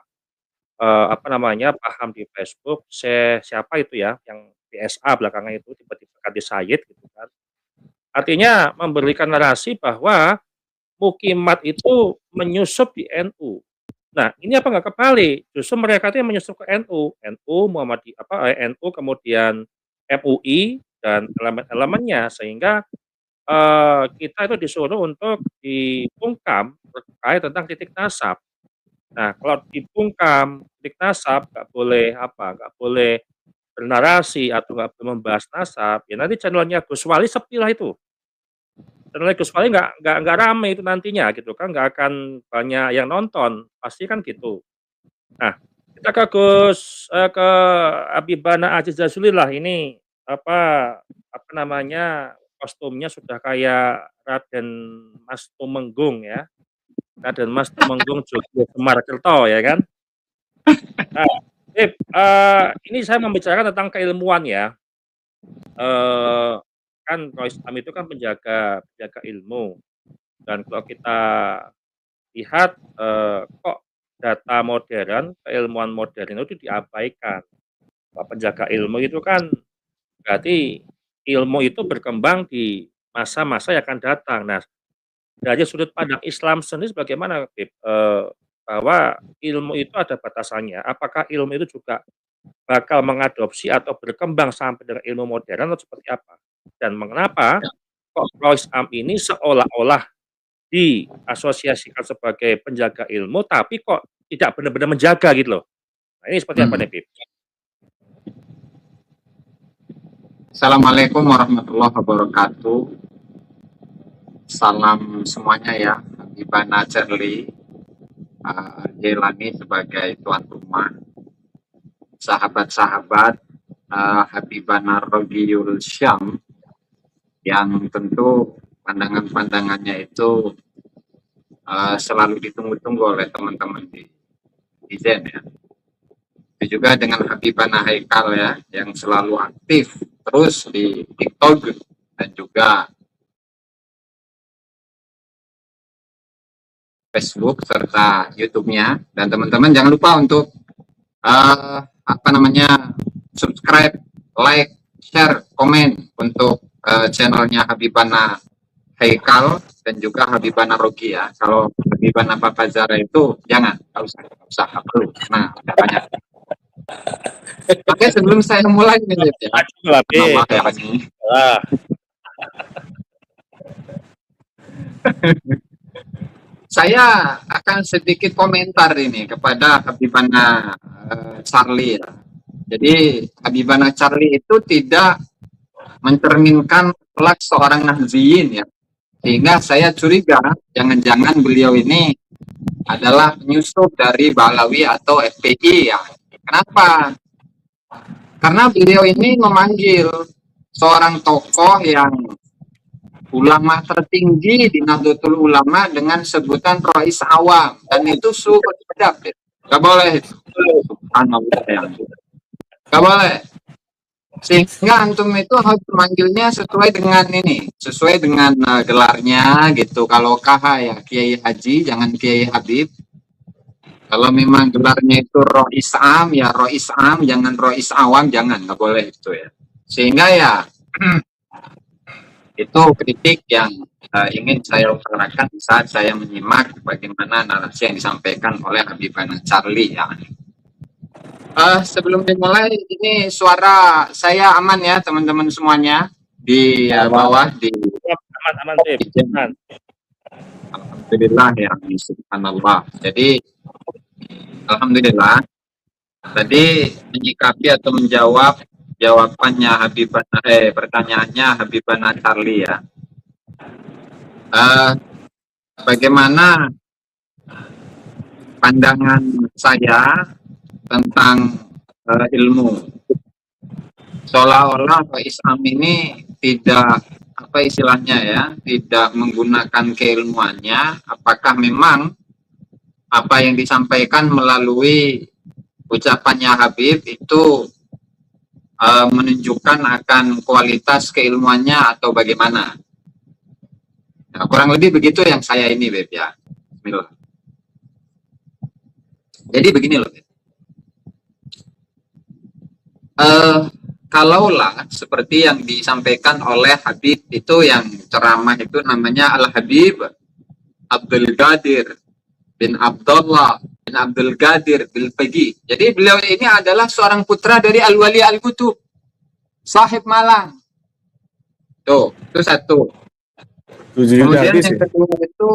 paham di Facebook, siapa itu ya yang PSA belakangan itu tiba-tiba ganti Sayyid gitu kan. Artinya memberikan narasi bahwa Mukimat itu menyusup di NU. Nah, ini apa nggak kebalik? Justru mereka itu yang menyusup ke NU, NU kemudian MUI dan elemen-elemennya, sehingga kita itu disuruh untuk dibungkam terkait tentang titik nasab. Nah, kalau dibungkam titik nasab nggak boleh bernarasi atau nggak boleh membahas nasab, ya nanti channelnya Gus Wali sepi lah itu. Channelnya Gus Wali nggak rame itu nantinya gitu kan, nggak akan banyak yang nonton, pasti kan gitu. Nah, kita ke Habibana Aziz Jazuli lah, ini kostumnya sudah kayak Raden Mas Tumenggung ya. Raden Mas Tumenggung Jogja Semar Kerto ya kan. Nah, ini saya membicarakan tentang keilmuan ya. Kan kalau Islam itu kan penjaga ilmu, dan kalau kita lihat kok data modern, keilmuan modern itu diabaikan. Penjaga ilmu itu kan berarti ilmu itu berkembang di masa-masa yang akan datang. Nah, dari sudut pandang Islam sendiri bagaimana, bahwa ilmu itu ada batasannya. Apakah ilmu itu juga bakal mengadopsi atau berkembang sampai dengan ilmu modern atau seperti apa? Dan mengapa kok Islam ini seolah-olah diasosiasikan sebagai penjaga ilmu, tapi kok tidak benar-benar menjaga gitu loh. Nah, ini seperti apa nih, Pip? Assalamualaikum warahmatullahi wabarakatuh. Salam semuanya ya. Habibana Charlie Jailani sebagai tuan rumah, sahabat-sahabat Habibana Rogiul Syam yang tentu pandangan-pandangannya itu selalu ditunggu-tunggu oleh teman-teman di Zen ya. Itu juga dengan Habibana Haikal ya, yang selalu aktif terus di TikTok dan juga Facebook serta YouTube-nya. Dan teman-teman jangan lupa untuk subscribe, like, share, komen untuk channelnya Habibana Haikal dan juga Habibana Rogia. Kalau Habibana Papa Zara itu jangan, nggak usah, nggak perlu. Nah, udah banyak. Oke, sebelum saya mulai nih, ya. Maju lah, Be. Allah ya, ini. Ah, Saya akan sedikit komentar ini kepada Habibana Charlie. Ya. Jadi Habibana Charlie itu tidak mencerminkan akhlak seorang Nahdliyin ya. Sehingga saya curiga jangan-jangan beliau ini adalah penyusup dari Balawi atau FPI ya. Kenapa? Karena beliau ini memanggil seorang tokoh yang ulama tertinggi di Nahdlatul Ulama dengan sebutan Rais Awam, dan itu suhu adab. Gak boleh itu. Subhanallah ya. Gak boleh. Sehingga antum itu harus memanggilnya sesuai dengan ini, sesuai dengan gelarnya gitu. Kalau KH ya Kiai Haji, jangan Kiai Habib. Kalau memang gelarnya itu Rais Am ya Rais Am, jangan Rais Awam, jangan, nggak boleh itu ya. Sehingga ya itu kritik yang ingin saya utarakan saat saya menyimak bagaimana narasi yang disampaikan oleh Habibana Charlie ya. Sebelum dimulai, ini suara saya aman ya teman-teman semuanya di bawah di aman, Be. Aman. Alhamdulillah ya, subhanallah. Jadi alhamdulillah tadi menyikapi atau menjawab jawabannya pertanyaannya Habibana Charlie ya. Bagaimana pandangan saya tentang ilmu? Seolah-olah Islam ini tidak apa istilahnya ya, tidak menggunakan keilmuannya. Apakah memang apa yang disampaikan melalui ucapannya Habib itu menunjukkan akan kualitas keilmuannya atau bagaimana? Nah, kurang lebih begitu yang saya ini, Beb ya. Bismillah. Jadi begini loh, Beb. Kalaulah seperti yang disampaikan oleh Habib itu, yang ceramah itu namanya Al-Habib Abdul Qadir bin Abdullah bin Abdul Qadir Bilpegi. Jadi beliau ini adalah seorang putra dari Al-Wali Al-Qutub, sahib Malang. Tuh, itu satu. Kemudian yang kedua itu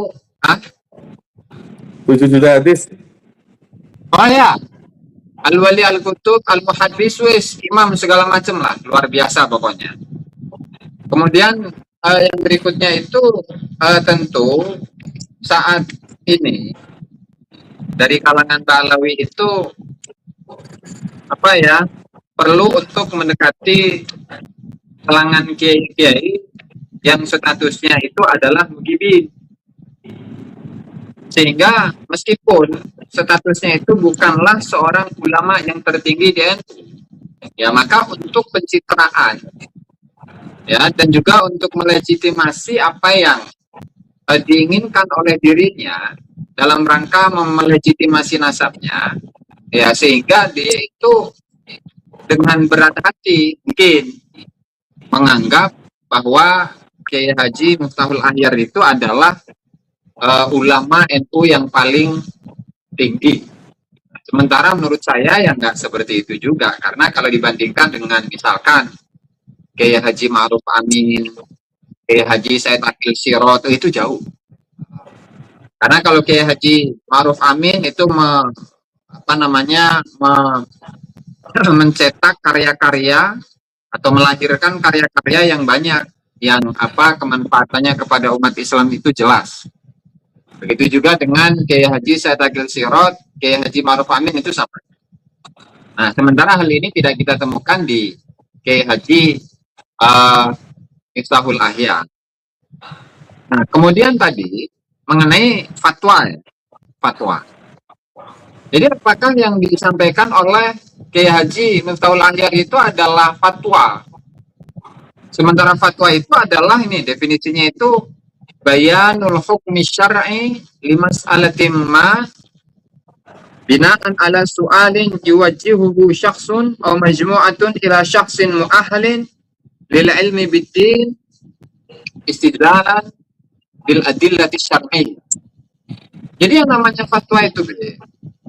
7 juta hadis. Oh ya, Al-Wali Al-Qutub, Al-Muhaddis, imam segala macam lah, luar biasa pokoknya. Kemudian yang berikutnya itu tentu saat ini dari kalangan Balawi itu apa ya, perlu untuk mendekati kalangan kiai-kiai yang statusnya itu adalah mugibin. Sehingga meskipun statusnya itu bukanlah seorang ulama yang tertinggi di NU, ya maka untuk pencitraan ya dan juga untuk melegitimasi apa yang diinginkan oleh dirinya dalam rangka melegitimasi nasabnya, ya sehingga dia itu dengan berat hati mungkin menganggap bahwa Kiai Haji Miftahul Ahyar itu adalah ulama NU yang paling tinggi. Sementara menurut saya ya nggak seperti itu juga, karena kalau dibandingkan dengan misalkan Kiai Haji Ma'ruf Amin, Kiai Haji Said Akil Sirot, itu jauh. Karena kalau Kiai Haji Ma'ruf Amin itu mencetak karya-karya atau melahirkan karya-karya yang banyak, yang kemanfaatannya kepada umat Islam itu jelas. Begitu juga dengan Kiai Haji Said Akil Sirot, Kiai Haji Ma'ruf Amin itu sama. Nah, sementara hal ini tidak kita temukan di Kiai Haji Miftahul Ahyar. Nah, kemudian tadi mengenai fatwa. Jadi apakah yang disampaikan oleh Kiai Haji Miftahul Ahyar itu adalah fatwa? Sementara fatwa itu adalah ini definisinya itu bayanul hukmi syar'i limas'alatin ma binaan ala su'alin yuwajjihuhu syakhsun aw majmu'atun ila syakhsin mu'ahalin lil ilmi biddin istidlalan bil adillati syar'iyyah. Jadi yang namanya fatwa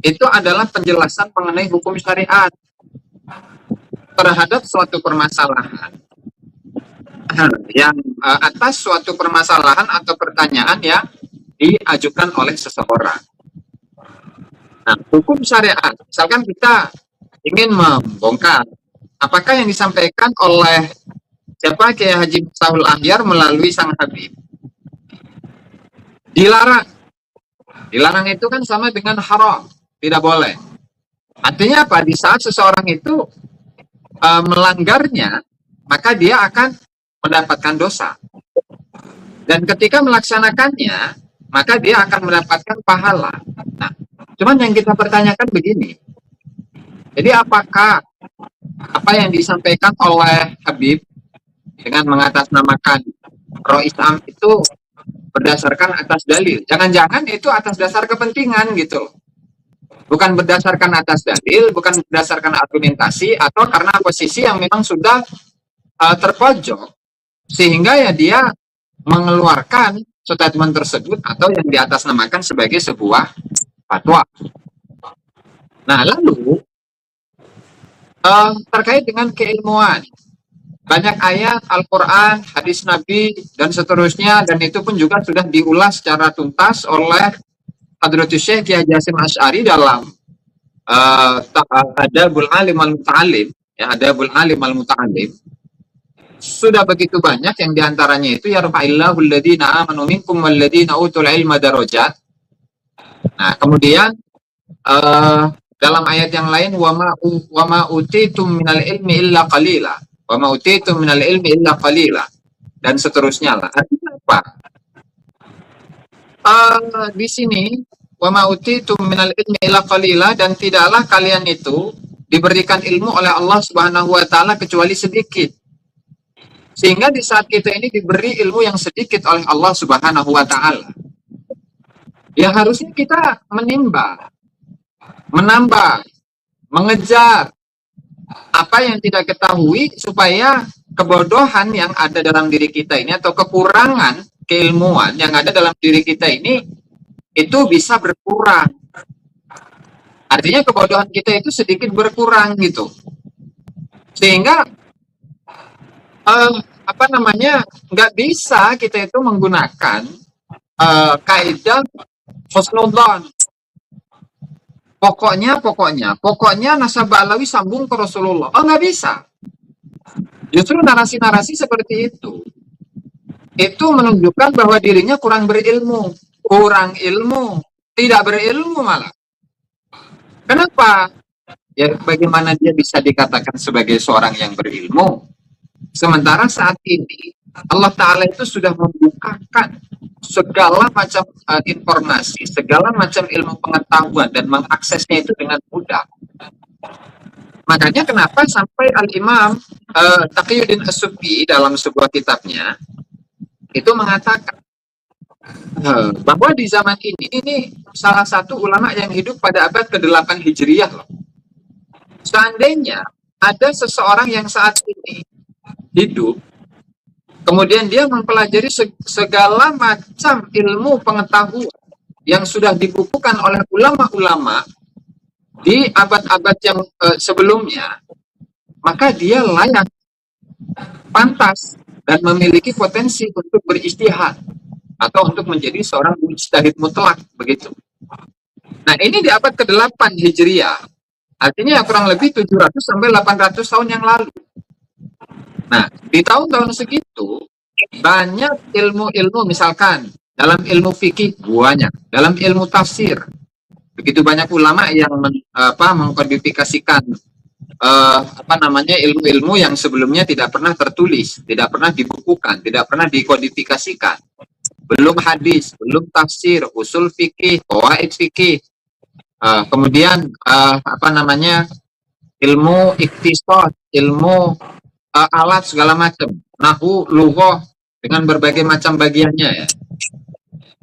itu adalah penjelasan mengenai hukum syariat terhadap suatu permasalahan yang atas suatu permasalahan atau pertanyaan yang diajukan oleh seseorang. Nah, hukum syariat, misalkan kita ingin membongkar apakah yang disampaikan oleh siapa Kiai Haji Miftahul Ahyar melalui Sang Habib dilarang. Dilarang itu kan sama dengan haram, tidak boleh. Artinya apa? Di saat seseorang itu melanggarnya, maka dia akan mendapatkan dosa. Dan ketika melaksanakannya, maka dia akan mendapatkan pahala. Nah, cuman yang kita pertanyakan begini. Jadi apakah apa yang disampaikan oleh Habib dengan mengatasnamakan Roh Islam itu berdasarkan atas dalil? Jangan-jangan itu atas dasar kepentingan gitu. Bukan berdasarkan atas dalil, bukan berdasarkan argumentasi, atau karena posisi yang memang sudah terpojok, sehingga ya dia mengeluarkan statement tersebut atau yang diatasnamakan sebagai sebuah fatwa. Nah, lalu terkait dengan keilmuan, banyak ayat Al-Quran, hadis Nabi, dan seterusnya, dan itu pun juga sudah diulas secara tuntas oleh Hadratus Syekh Kiai Haji Hasyim Asy'ari dalam Adabul Alim Al-Muta'alim, ya, Adabul Alim Al-Muta'alim. Sudah begitu banyak yang diantaranya itu yarfa'illahu alladhina amanu minkum walladhina utul ilma darajat. Nah, kemudian dalam ayat yang lain wa ma utitum minal ilmi illa qalila, wa ma utitum minal ilmi illa qalila, dan seterusnya lah. Artinya apa? Di sini wa ma utitum minal ilmi illa qalila, dan tidaklah kalian itu diberikan ilmu oleh Allah Subhanahu wa taala kecuali sedikit. Sehingga di saat kita ini diberi ilmu yang sedikit oleh Allah Subhanahu wa taala, ya harusnya kita menimba, menambah, mengejar apa yang tidak ketahui, supaya kebodohan yang ada dalam diri kita ini atau kekurangan keilmuan yang ada dalam diri kita ini itu bisa berkurang. Artinya kebodohan kita itu sedikit berkurang gitu. Sehingga nggak bisa kita itu menggunakan kaidah husnudzon. Pokoknya nasabah alawi sambung ke Rasulullah. Oh, nggak bisa. Justru narasi-narasi seperti itu menunjukkan bahwa dirinya kurang berilmu, tidak berilmu malah. Kenapa? Ya, bagaimana dia bisa dikatakan sebagai seorang yang berilmu? Sementara saat ini Allah Ta'ala itu sudah membukakan segala macam informasi, segala macam ilmu pengetahuan, dan mengaksesnya itu dengan mudah. Makanya kenapa sampai Al-Imam Taqiyuddin As-Subki dalam sebuah kitabnya itu mengatakan bahwa di zaman ini salah satu ulama yang hidup pada abad ke-8 Hijriyah loh. Seandainya ada seseorang yang saat ini hidup, kemudian dia mempelajari segala macam ilmu pengetahuan yang sudah dibukukan oleh ulama-ulama di abad-abad yang sebelumnya, maka dia layak, pantas, dan memiliki potensi untuk berijtihad atau untuk menjadi seorang mujtahid mutlak, begitu. Nah, ini di abad ke-8 Hijriah, artinya kurang lebih 700 sampai 800 tahun yang lalu. Nah, di tahun-tahun segitu banyak ilmu-ilmu, misalkan dalam ilmu fikih banyak, dalam ilmu tafsir begitu banyak ulama yang mengkodifikasikan ilmu-ilmu yang sebelumnya tidak pernah tertulis, tidak pernah dibukukan, tidak pernah dikodifikasikan. Belum hadis, belum tafsir, usul fikih, qawaid fikih, kemudian ilmu iktisad, ilmu alat segala macam, nahwu, lughah dengan berbagai macam bagiannya ya.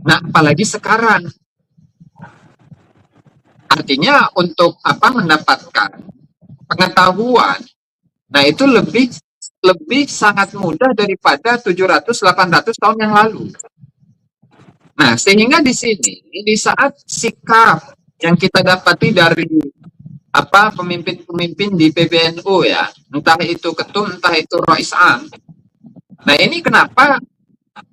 Nah, apalagi sekarang. Artinya untuk mendapatkan pengetahuan, nah itu lebih sangat mudah daripada 700-800 tahun yang lalu. Nah, sehingga di sini di saat sikap yang kita dapati dari pemimpin-pemimpin di PBNU ya, entah itu ketum, entah itu Rois Am. Nah, ini kenapa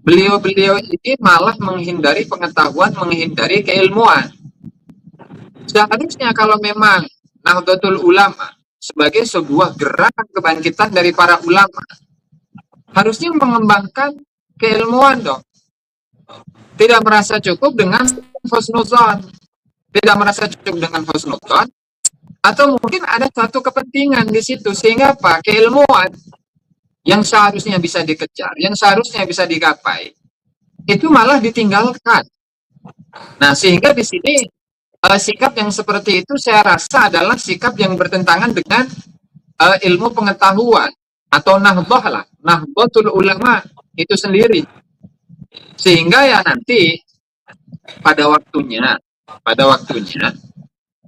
beliau-beliau ini malah menghindari pengetahuan, menghindari keilmuan. Seharusnya kalau memang Nahdlatul Ulama sebagai sebuah gerakan kebangkitan dari para ulama, harusnya mengembangkan keilmuan dong. Tidak merasa cukup dengan husnuzon, tidak merasa cukup dengan husnuzon, atau mungkin ada satu kepentingan di situ, sehingga keilmuan yang seharusnya bisa dikejar, yang seharusnya bisa digapai, itu malah ditinggalkan. Nah, sehingga di sini sikap yang seperti itu saya rasa adalah sikap yang bertentangan dengan ilmu pengetahuan atau nahdah lah, Nahdlatul Ulama itu sendiri. Sehingga ya nanti pada waktunya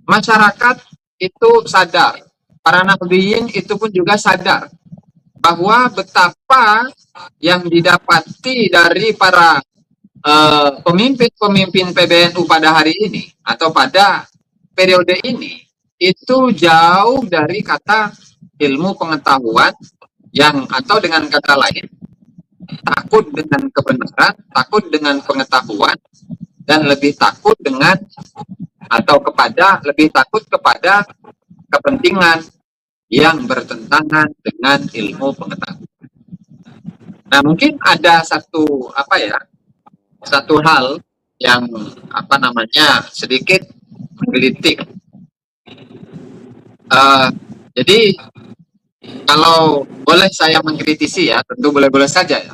masyarakat itu sadar, para nahdliyin itu pun juga sadar bahwa betapa yang didapati dari para pemimpin-pemimpin PBNU pada hari ini atau pada periode ini itu jauh dari kata ilmu pengetahuan yang, atau dengan kata lain, takut dengan kebenaran, takut dengan pengetahuan, dan lebih takut dengan lebih takut kepada kepentingan yang bertentangan dengan ilmu pengetahuan. Nah, mungkin ada satu hal yang sedikit menggelitik. Jadi kalau boleh saya mengkritisi ya, tentu boleh-boleh saja ya.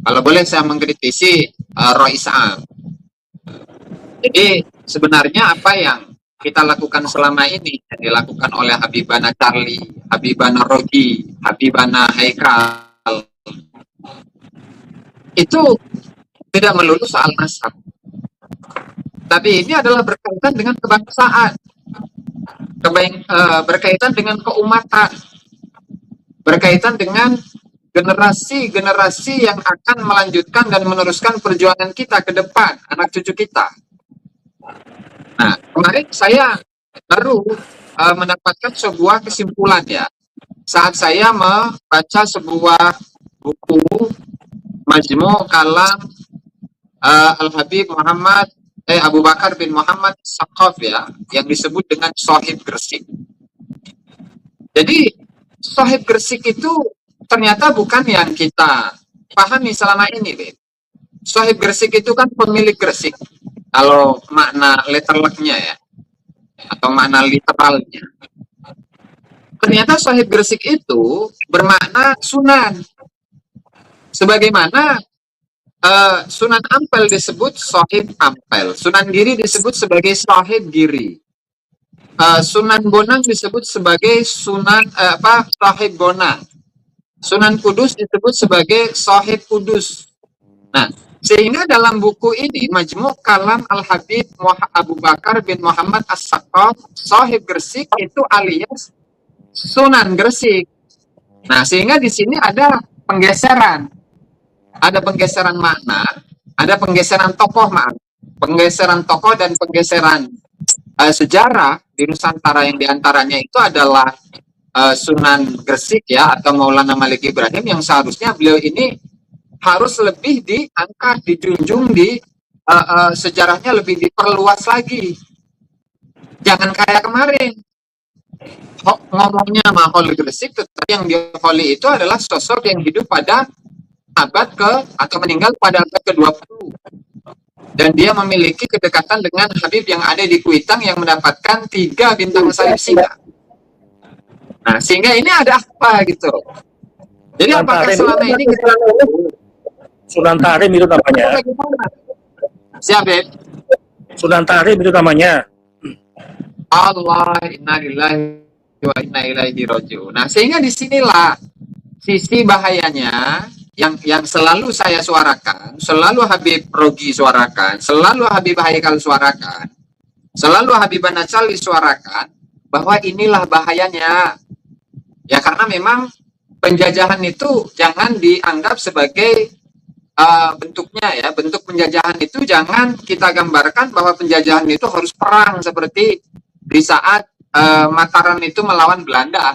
Kalau boleh saya mengkritisi Rois Am. Jadi sebenarnya apa yang kita lakukan selama ini, yang dilakukan oleh Habibana Charlie, Habibana Rogi, Habibana Haikal, itu tidak melulu soal nasab. Tapi ini adalah berkaitan dengan kebangsaan, berkaitan dengan keumatan, berkaitan dengan generasi-generasi yang akan melanjutkan dan meneruskan perjuangan kita ke depan, anak cucu kita. Nah, kemarin saya baru mendapatkan sebuah kesimpulan ya, saat saya membaca sebuah buku Majmu' Kalam Al-Habib Abu Bakar bin Muhammad As-Saqqaf ya, yang disebut dengan Shahid Gresik. Jadi Shahid Gresik itu ternyata bukan yang kita pahami selama ini, Beb. Shahid Gresik itu kan pemilik Gresik, kalau makna letterleknya ya, atau makna literalnya. Ternyata Shahid Gresik itu bermakna sunan. Sebagaimana Sunan Ampel disebut Shahid Ampel, Sunan Giri disebut sebagai Shahid Giri, Sunan Bonang disebut sebagai Shahid Bonang, Sunan Kudus disebut sebagai Shahid Kudus. Nah, sehingga dalam buku ini Majmu' Kalam Al-Habib Abu Bakar bin Muhammad As-Saqqaf, Shahid Gresik itu alias Sunan Gresik. Nah, sehingga di sini ada penggeseran. Ada penggeseran makna, ada penggeseran tokoh dan penggeseran sejarah di Nusantara, yang diantaranya itu adalah Sunan Gresik ya, atau Maulana Malik Ibrahim, yang seharusnya beliau ini harus lebih diangkat, dijunjung, sejarahnya lebih diperluas lagi. Jangan kayak kemarin ngomongnya Maholi Gresik, tetapi yang diholi itu adalah sosok yang hidup pada abad atau meninggal pada abad ke-20, dan dia memiliki kedekatan dengan Habib yang ada di Kuitang yang mendapatkan 3 bintang salib singa. Nah, sehingga ini ada apa gitu. Jadi apakah selama ini kita Sunan Tarim itu namanya? Siapa? Sunan Tarim itu namanya. Allah, inna lillahi wa inna ilaihi raji'un. Nah, sehingga disinilah sisi bahayanya yang selalu saya suarakan, selalu Habib Rogi suarakan, selalu Habib Haikal suarakan, selalu Habibana Charlie suarakan, bahwa inilah bahayanya. Ya, karena memang penjajahan itu jangan dianggap sebagai bentuknya ya, bentuk penjajahan itu jangan kita gambarkan bahwa penjajahan itu harus perang seperti di saat Mataram itu melawan Belanda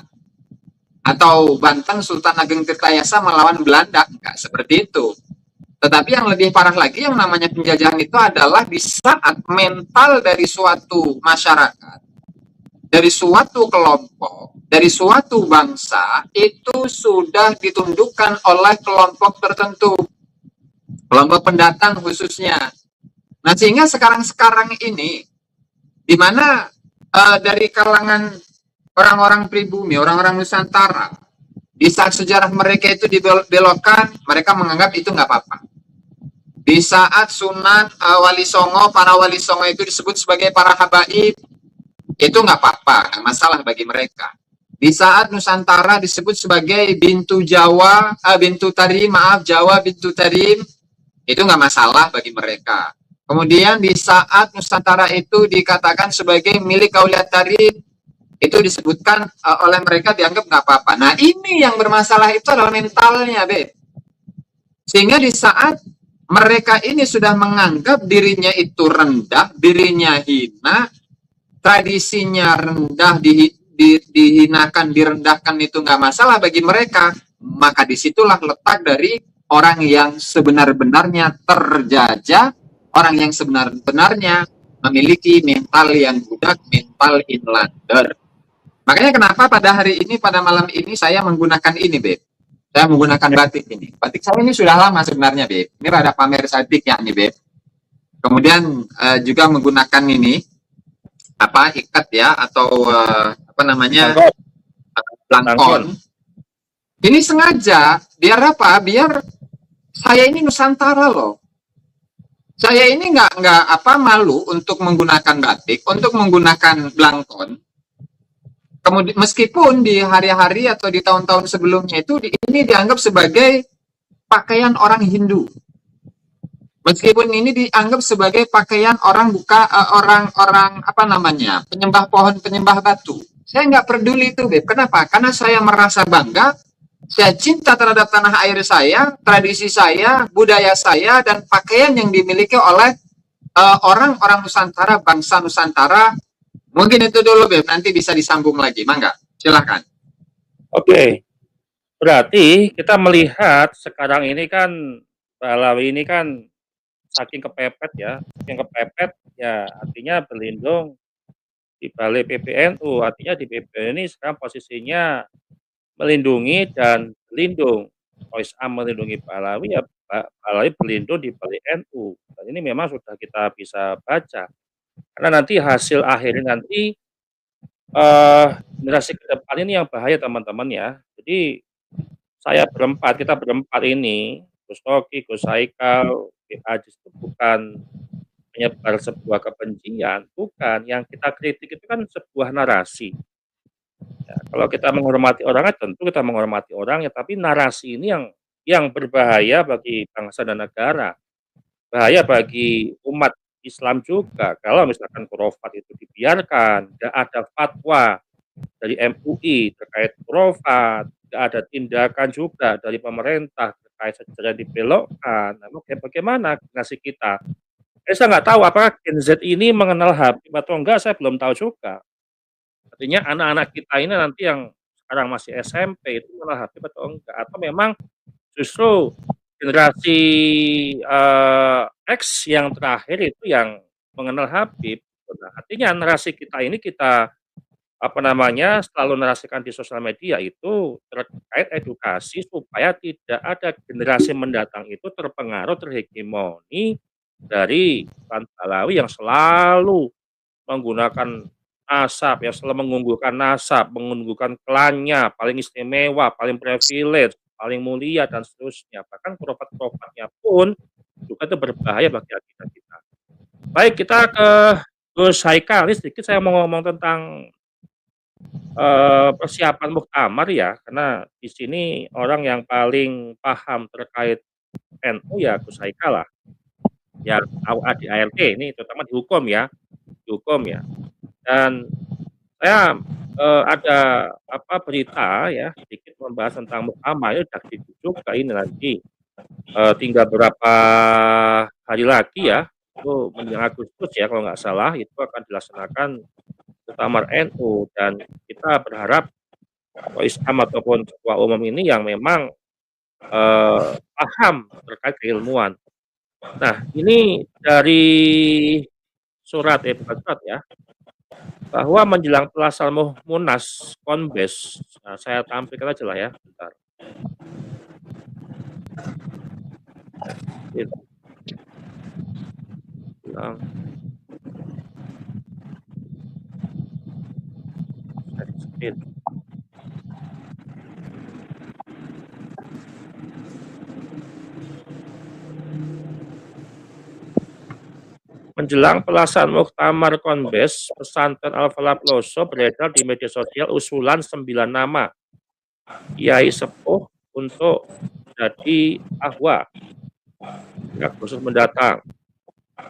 atau Banten Sultan Ageng Tirtayasa melawan Belanda, enggak seperti itu. Tetapi yang lebih parah lagi yang namanya penjajahan itu adalah di saat mental dari suatu masyarakat, dari suatu kelompok, dari suatu bangsa itu sudah ditundukkan oleh kelompok tertentu, kelompok pendatang khususnya. Nah, sehingga sekarang ini, di mana dari kalangan orang-orang pribumi, orang-orang Nusantara, di saat sejarah mereka itu dibelokkan, mereka menganggap itu nggak apa-apa. Di saat Sunan Wali Songo, para Wali Songo itu disebut sebagai para habaib, itu nggak apa-apa, nggak masalah bagi mereka. Di saat Nusantara disebut sebagai Bintu Jawa, Bintu Tarim, maaf, Jawa Bintu Tarim, itu nggak masalah bagi mereka. Kemudian di saat Nusantara itu dikatakan sebagai milik Aulia Tarim, itu disebutkan oleh mereka dianggap nggak apa-apa. Nah, ini yang bermasalah itu adalah mentalnya, Beb. Sehingga di saat mereka ini sudah menganggap dirinya itu rendah, dirinya hina, tradisinya rendah, dihinakan, direndahkan itu nggak masalah bagi mereka, maka disitulah letak dari orang yang sebenar-benarnya terjajah, orang yang sebenar-benarnya memiliki mental yang budak, mental inlander. Makanya kenapa pada hari ini, pada malam ini saya menggunakan ini, Beb. Saya menggunakan batik ini. Batik saya ini sudah lama sebenarnya, Beb. Ini rada pamer batiknya nih, Beb. Kemudian juga menggunakan ini, ikat ya, atau apa namanya, plankton. Ini sengaja, biar apa? Biar saya ini Nusantara loh. Saya ini nggak malu untuk menggunakan batik, untuk menggunakan plankton. Kemudian meskipun di hari-hari atau di tahun-tahun sebelumnya itu ini dianggap sebagai pakaian orang Hindu. Meskipun ini dianggap sebagai pakaian orang orang-orang penyembah pohon, penyembah batu. Saya nggak peduli itu, Beb. Kenapa? Karena saya merasa bangga, saya cinta terhadap tanah air saya, tradisi saya, budaya saya, dan pakaian yang dimiliki oleh orang-orang Nusantara, bangsa Nusantara. Mungkin itu dulu, Beb. Nanti bisa disambung lagi. Mangga, silakan. Oke. Berarti kita melihat sekarang ini kan Balawi ini kan saking kepepet ya, artinya berlindung di balik PBNU, artinya di PBNU ini sekarang posisinya melindungi dan berlindung. Kalau Islam melindungi Balawi, ya Balawi berlindung di balik NU. Dan ini memang sudah kita bisa baca. Karena nanti hasil akhirnya nanti generasi ke depan ini yang bahaya, teman-teman ya. Jadi kita berempat ini, Gus Toki, Gus Haikal, Ajis, itu bukan menyebar sebuah kebencian, bukan. Yang kita kritik itu kan sebuah narasi. Ya, kalau kita menghormati orangnya, tentu kita menghormati orangnya, tapi narasi ini yang berbahaya bagi bangsa dan negara, bahaya bagi umat Islam juga. Kalau misalkan khurafat itu dibiarkan, tidak ada fatwa dari MUI terkait khurafat, tidak ada tindakan juga dari pemerintah terkait sejarah dibelokkan. Nah, bagaimana generasi kita? Saya nggak tahu apakah Gen Z ini mengenal Habib atau enggak, saya belum tahu juga. Artinya anak-anak kita ini nanti yang sekarang masih SMP itu mengenal Habib atau enggak, atau memang justru generasi X yang terakhir itu yang mengenal Habib. Nah, artinya narasi kita ini selalu narasikan di sosial media itu terkait edukasi supaya tidak ada generasi mendatang itu terpengaruh, terhegemoni dari Balawi yang selalu menggunakan nasab, yang selalu mengunggulkan nasab, mengunggulkan klannya, paling istimewa, paling privilege, paling mulia, dan seterusnya. Bahkan khurafat-khurafatnya pun juga itu berbahaya bagi akidah kita. Baik, kita ke Gus Haikal. Ini sedikit saya mau ngomong tentang persiapan muktamar ya, karena di sini orang yang paling paham terkait NU ya Gus Haikal lah. Ya, di ART ini terutama di hukum ya. Dan saya ada berita ya sedikit membahas tentang muktamar, itu sudah dibujuk ke ini nanti tinggal berapa hari lagi ya, itu menjelang Agustus ya kalau nggak salah, itu akan dilaksanakan muktamar NU, dan kita berharap Rois Am ataupun ketua umum ini yang memang paham terkait keilmuan. Nah, ini dari surat bukan surat ya, bahwa menjelang pelaksanaan Munas Konbes, nah, saya tampilkan aja lah ya, bentar. Bilang. Menjelang pelaksanaan Muktamar Konbes, pesantren Al-Falah Peloso beredar di media sosial usulan 9 nama kiai sepuh untuk jadi ahwa ya khusus mendatang.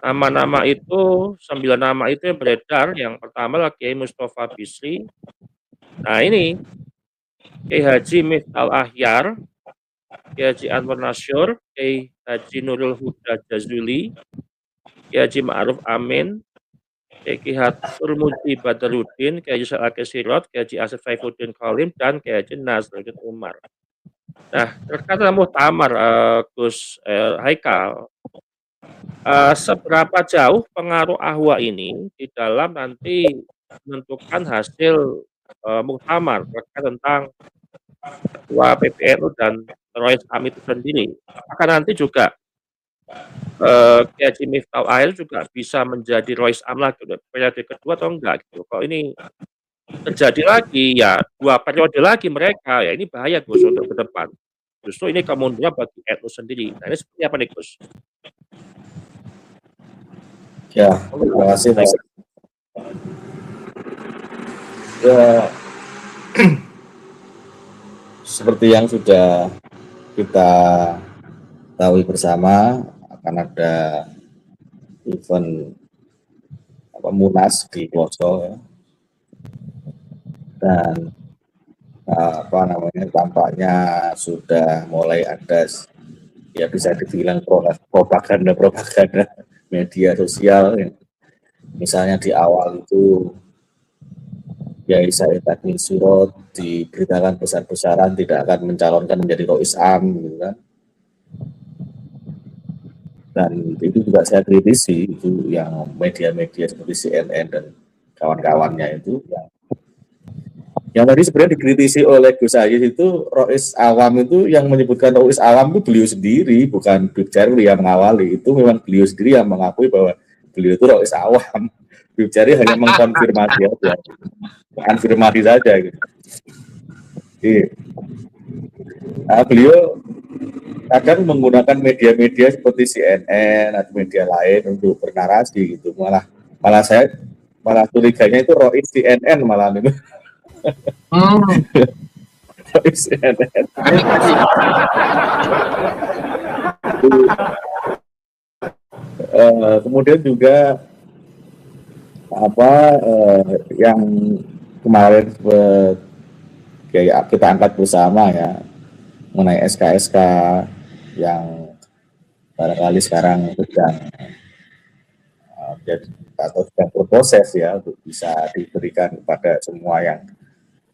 Nama-nama itu, 9 nama itu yang beredar. Yang pertama adalah Kiai Mustafa Bisri. Nah ini Kiai Haji Miftal Ahyar, Kiai Haji Anwar Nasyur, Kiai Haji Nurul Huda Jazuli, Kiai Haji Ma'ruf Amin, Kiai Hatur Muji Badaruddin, Kiai Haji Sa'ake Sirot, Kiai Haji Asif Saifuddin Qalim, dan Kiai Haji Nazruddin Umar. Nah, terkait dengan muktamar Gus Haikal, seberapa jauh pengaruh ahwa ini di dalam nanti menentukan hasil muktamar terkait tentang ketua PBNU dan Rois Am itu sendiri? Apakah nanti juga Kiai Haji Miftah Ahyar juga bisa menjadi Rois Am lagi periode kedua atau enggak gitu? Kalau ini terjadi lagi ya 2 periode lagi mereka, ya ini bahaya Gus untuk ke depan. Justru ini kemunduran bagi NU sendiri. Nah ini seperti apa nih Gus? Ya, terima kasih Mas. Ya, seperti yang sudah kita tahu bersama, akan ada event Munas di Peloso ya. Dan tampaknya sudah mulai ada, ya bisa dibilang propaganda media sosial ya. Misalnya di awal itu Kiai Said Agil Sirot diberitakan besar-besaran tidak akan mencalonkan menjadi Rois Am gitu kan. Dan itu juga saya kritisi, itu yang media-media seperti CNN dan kawan-kawannya itu yang tadi sebenarnya dikritisi oleh Gus Ayis itu Rois Awam, itu yang menyebutkan Rois Awam itu beliau sendiri, bukan Bib Jarwi yang mengawali. Itu memang beliau sendiri yang mengakui bahwa beliau itu Rois Awam. Bib Jarwi hanya mengkonfirmasi aja, konfirmasi saja gitu. Nah, beliau kadang menggunakan media-media seperti CNN atau media lain untuk bernarasi gitu. Malah saya curiganya itu Rois CNN malah itu. CNN. Kemudian juga yang kemarin kita angkat bersama ya mengenai SK yang barangkali sekarang sedang atau sedang berproses ya untuk bisa diberikan kepada semua yang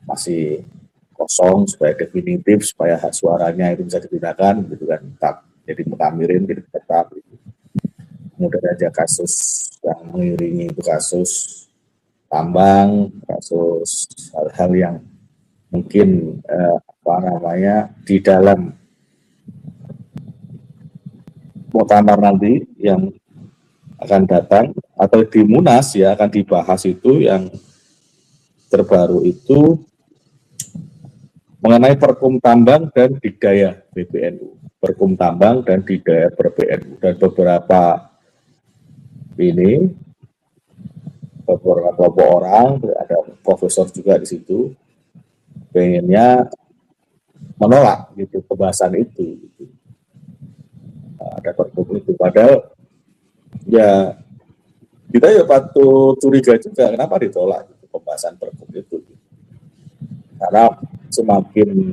masih kosong supaya definitif, supaya hak suaranya itu bisa digunakan gitu kan, tetap jadi mutamirin jadi tetap gitu. Kemudian ada kasus yang mengiringi itu kasus tambang, kasus hal-hal yang mungkin di dalam muktamar nanti yang akan datang atau di Munas ya akan dibahas. Itu yang terbaru itu mengenai Perkum Tambang dan Digdaya PBNU, Perkum Tambang dan Digdaya PBNU, dan beberapa kelompok orang, ada profesor juga di situ, pengennya menolak gitu pembahasan itu. Gitu. Ada perkum itu, padahal ya kita ya patut curiga juga kenapa ditolak gitu, pembahasan perkum itu. Karena semakin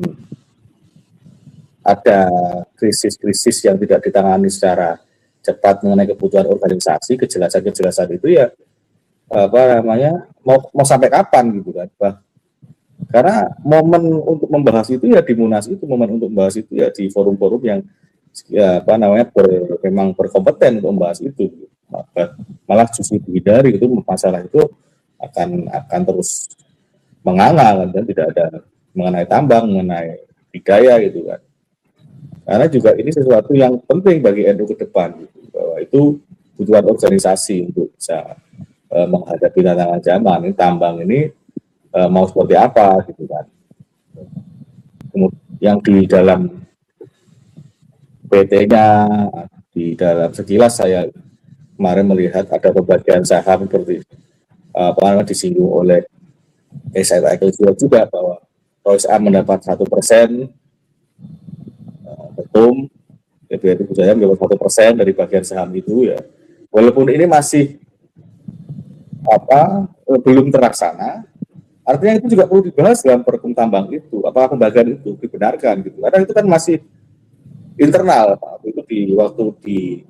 ada krisis-krisis yang tidak ditangani secara cepat mengenai kebutuhan organisasi, kejelasan-kejelasan itu ya mau sampai kapan gitu kan. Karena momen untuk membahas itu ya di Munas itu, momen untuk membahas itu ya di forum-forum yang memang berkompeten untuk membahas itu. Malah justru dihindari itu, masalah itu akan terus menganga dan tidak ada mengenai tambang, mengenai budaya gitu kan. Karena juga ini sesuatu yang penting bagi NU ke depan gitu, bahwa itu kebutuhan organisasi untuk bisa menghadapi tantangan zaman. Ini tambang ini mau seperti apa gitu kan. Kemudian yang di dalam PT-nya, di dalam sekilas saya kemarin melihat ada pembagian saham seperti disinggung oleh Said Akil juga bahwa Rois Am mendapat 1%, Ketum PBNU Budaya mendapat 1% dari bagian saham itu ya. Walaupun ini masih belum terlaksana, artinya itu juga perlu dibahas dalam Perkum Tambang itu, apakah pembagian itu dibenarkan gitu. Karena itu kan masih internal, itu waktu di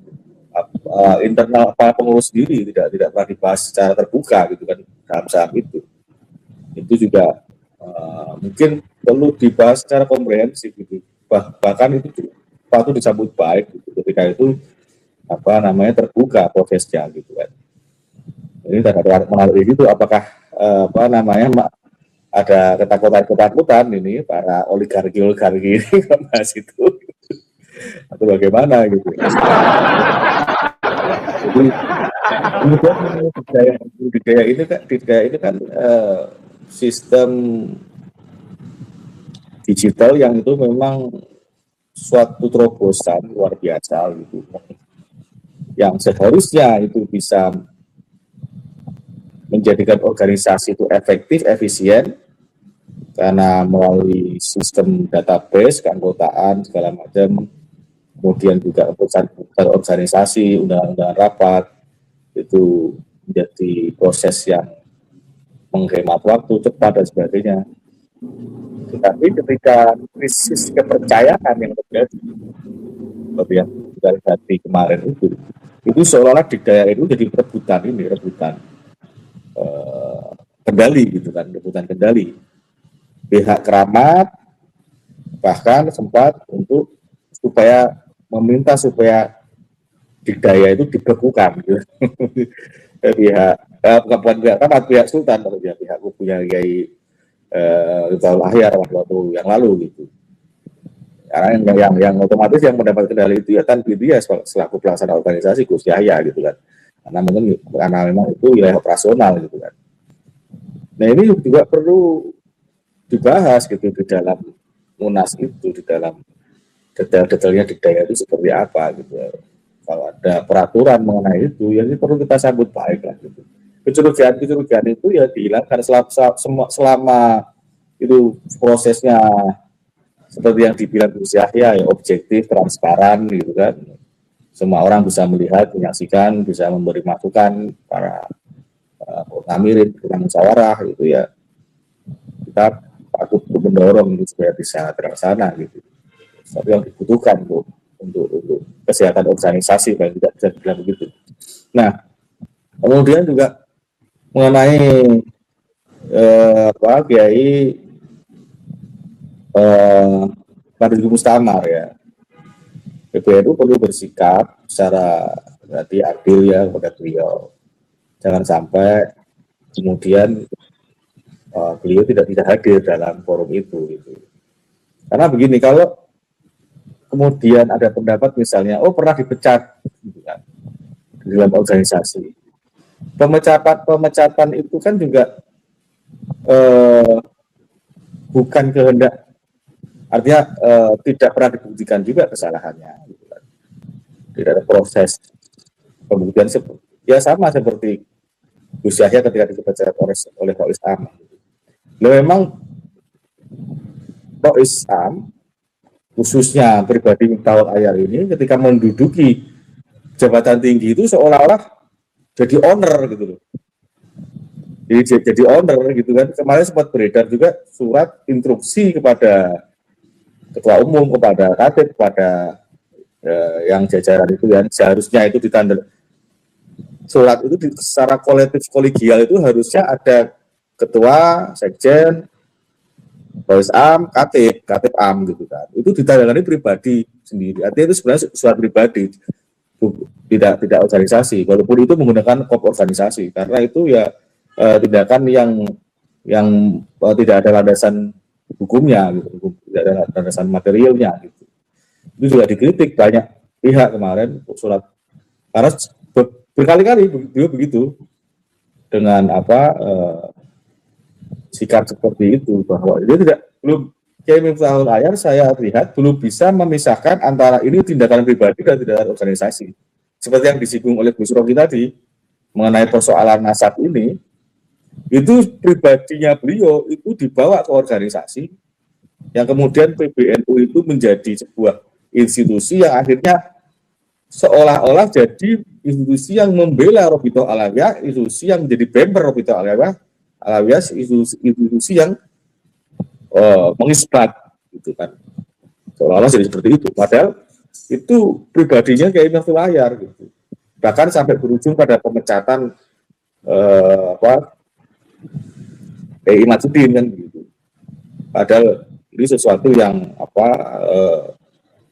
internal pengurus sendiri tidak pernah dibahas secara terbuka gitu kan saham itu. Itu juga mungkin perlu dibahas secara komprehensif gitu. Bahkan itu patut disambut baik gitu, ketika itu terbuka prosesnya gitu kan. Ini menarik itu apakah ada ketakutan ini para oligarki ini bahas itu atau bagaimana gitu. Jadi budaya ini kan sistem digital yang itu memang suatu terobosan luar biasa gitu, yang seharusnya itu bisa menjadikan organisasi itu efektif, efisien, karena melalui sistem database, keanggotaan segala macam, kemudian juga urusan organisasi, undangan rapat itu menjadi proses yang menghemat waktu, cepat dan sebagainya. Tetapi ketika krisis kepercayaan yang terjadi, seperti yang kita lihat di kemarin itu seolah-olah di daerah itu jadi rebutan kendali gitu kan, rebutan kendali. Pihak keramat bahkan sempat untuk meminta supaya dikdaya itu dibekukan gitu. Bukan pihak keramat, pihak sultan, kalau pihak kubunya Kiai Rizal Ahyar waktu yang lalu gitu. Karena yang otomatis yang mendapat kendali itu ya kan dia selaku pelaksana organisasi Gus Yahya gitu kan. Karena memang itu wilayah operasional gitu kan. Nah ini juga perlu dibahas gitu di dalam Munas itu, di dalam detail-detailnya dikdaya itu seperti apa gitu. Kalau ada peraturan mengenai itu, ya ini perlu kita sambut baik lah gitu. Kecurigaan itu ya dihilangkan selama itu prosesnya seperti yang dibilang Gus Yahya, ya objektif, transparan gitu kan. Semua orang bisa melihat, menyaksikan, bisa memberi masukan para ngamirin, kita musyawarah gitu ya. Kita patut mendorong gitu, supaya bisa terlaksana gitu. Tapi yang dibutuhkan untuk kesehatan organisasi, kalau tidak bisa dibilang begitu. Nah, kemudian juga mengenai Kiai Fadil Mustamar ya, PBNU perlu bersikap secara berarti adil ya kepada beliau. Jangan sampai kemudian beliau tidak hadir dalam forum itu gitu. Karena begini, kalau kemudian ada pendapat misalnya, pernah dipecat gitu kan, di dalam organisasi. Pemecatan itu kan juga bukan kehendak, artinya tidak pernah dibuktikan juga kesalahannya gitu kan. Tidak ada proses pembuktian ya sama seperti Gus Yahya ketika dipecat oleh Rois Am. Memang Rois Am khususnya pribadi Miftahul Ahyar ini ketika menduduki jabatan tinggi itu seolah-olah jadi owner gitu loh. Jadi owner gitu kan. Kemarin sempat beredar juga surat instruksi kepada ketua umum, kepada Katib, kepada yang jajaran itu yang seharusnya itu ditanda surat itu secara kolektif kolegial itu harusnya ada ketua, sekjen, Rois Am, Katib Am gitu kan. Itu ditandatangani pribadi sendiri. Artinya itu sebenarnya surat pribadi, tidak organisasi. Walaupun itu menggunakan kop organisasi, karena itu ya tindakan yang tidak ada landasan hukumnya, gitu, tidak ada landasan materialnya. Gitu. Itu juga dikritik banyak pihak kemarin surat, karena berkali-kali beliau begitu dengan sikap seperti itu, bahwa dia belum Kiai Miftahul Ayar saya lihat belum bisa memisahkan antara ini tindakan pribadi dan tindakan organisasi. Seperti yang disinggung oleh Gus Rocky tadi mengenai persoalan nasab ini, itu pribadinya beliau itu dibawa ke organisasi yang kemudian PBNU itu menjadi sebuah institusi yang akhirnya seolah-olah jadi institusi yang membela Robito Alawiyah, institusi yang menjadi member Robito Alawiyah, institusi yang mengisbat gitu kan, seolah-olah jadi seperti itu. Padahal itu pribadinya kayak Miftahul Ayar gitu. Bahkan sampai berujung pada pemecatan Imad Sudin kan gitu. Padahal ini sesuatu yang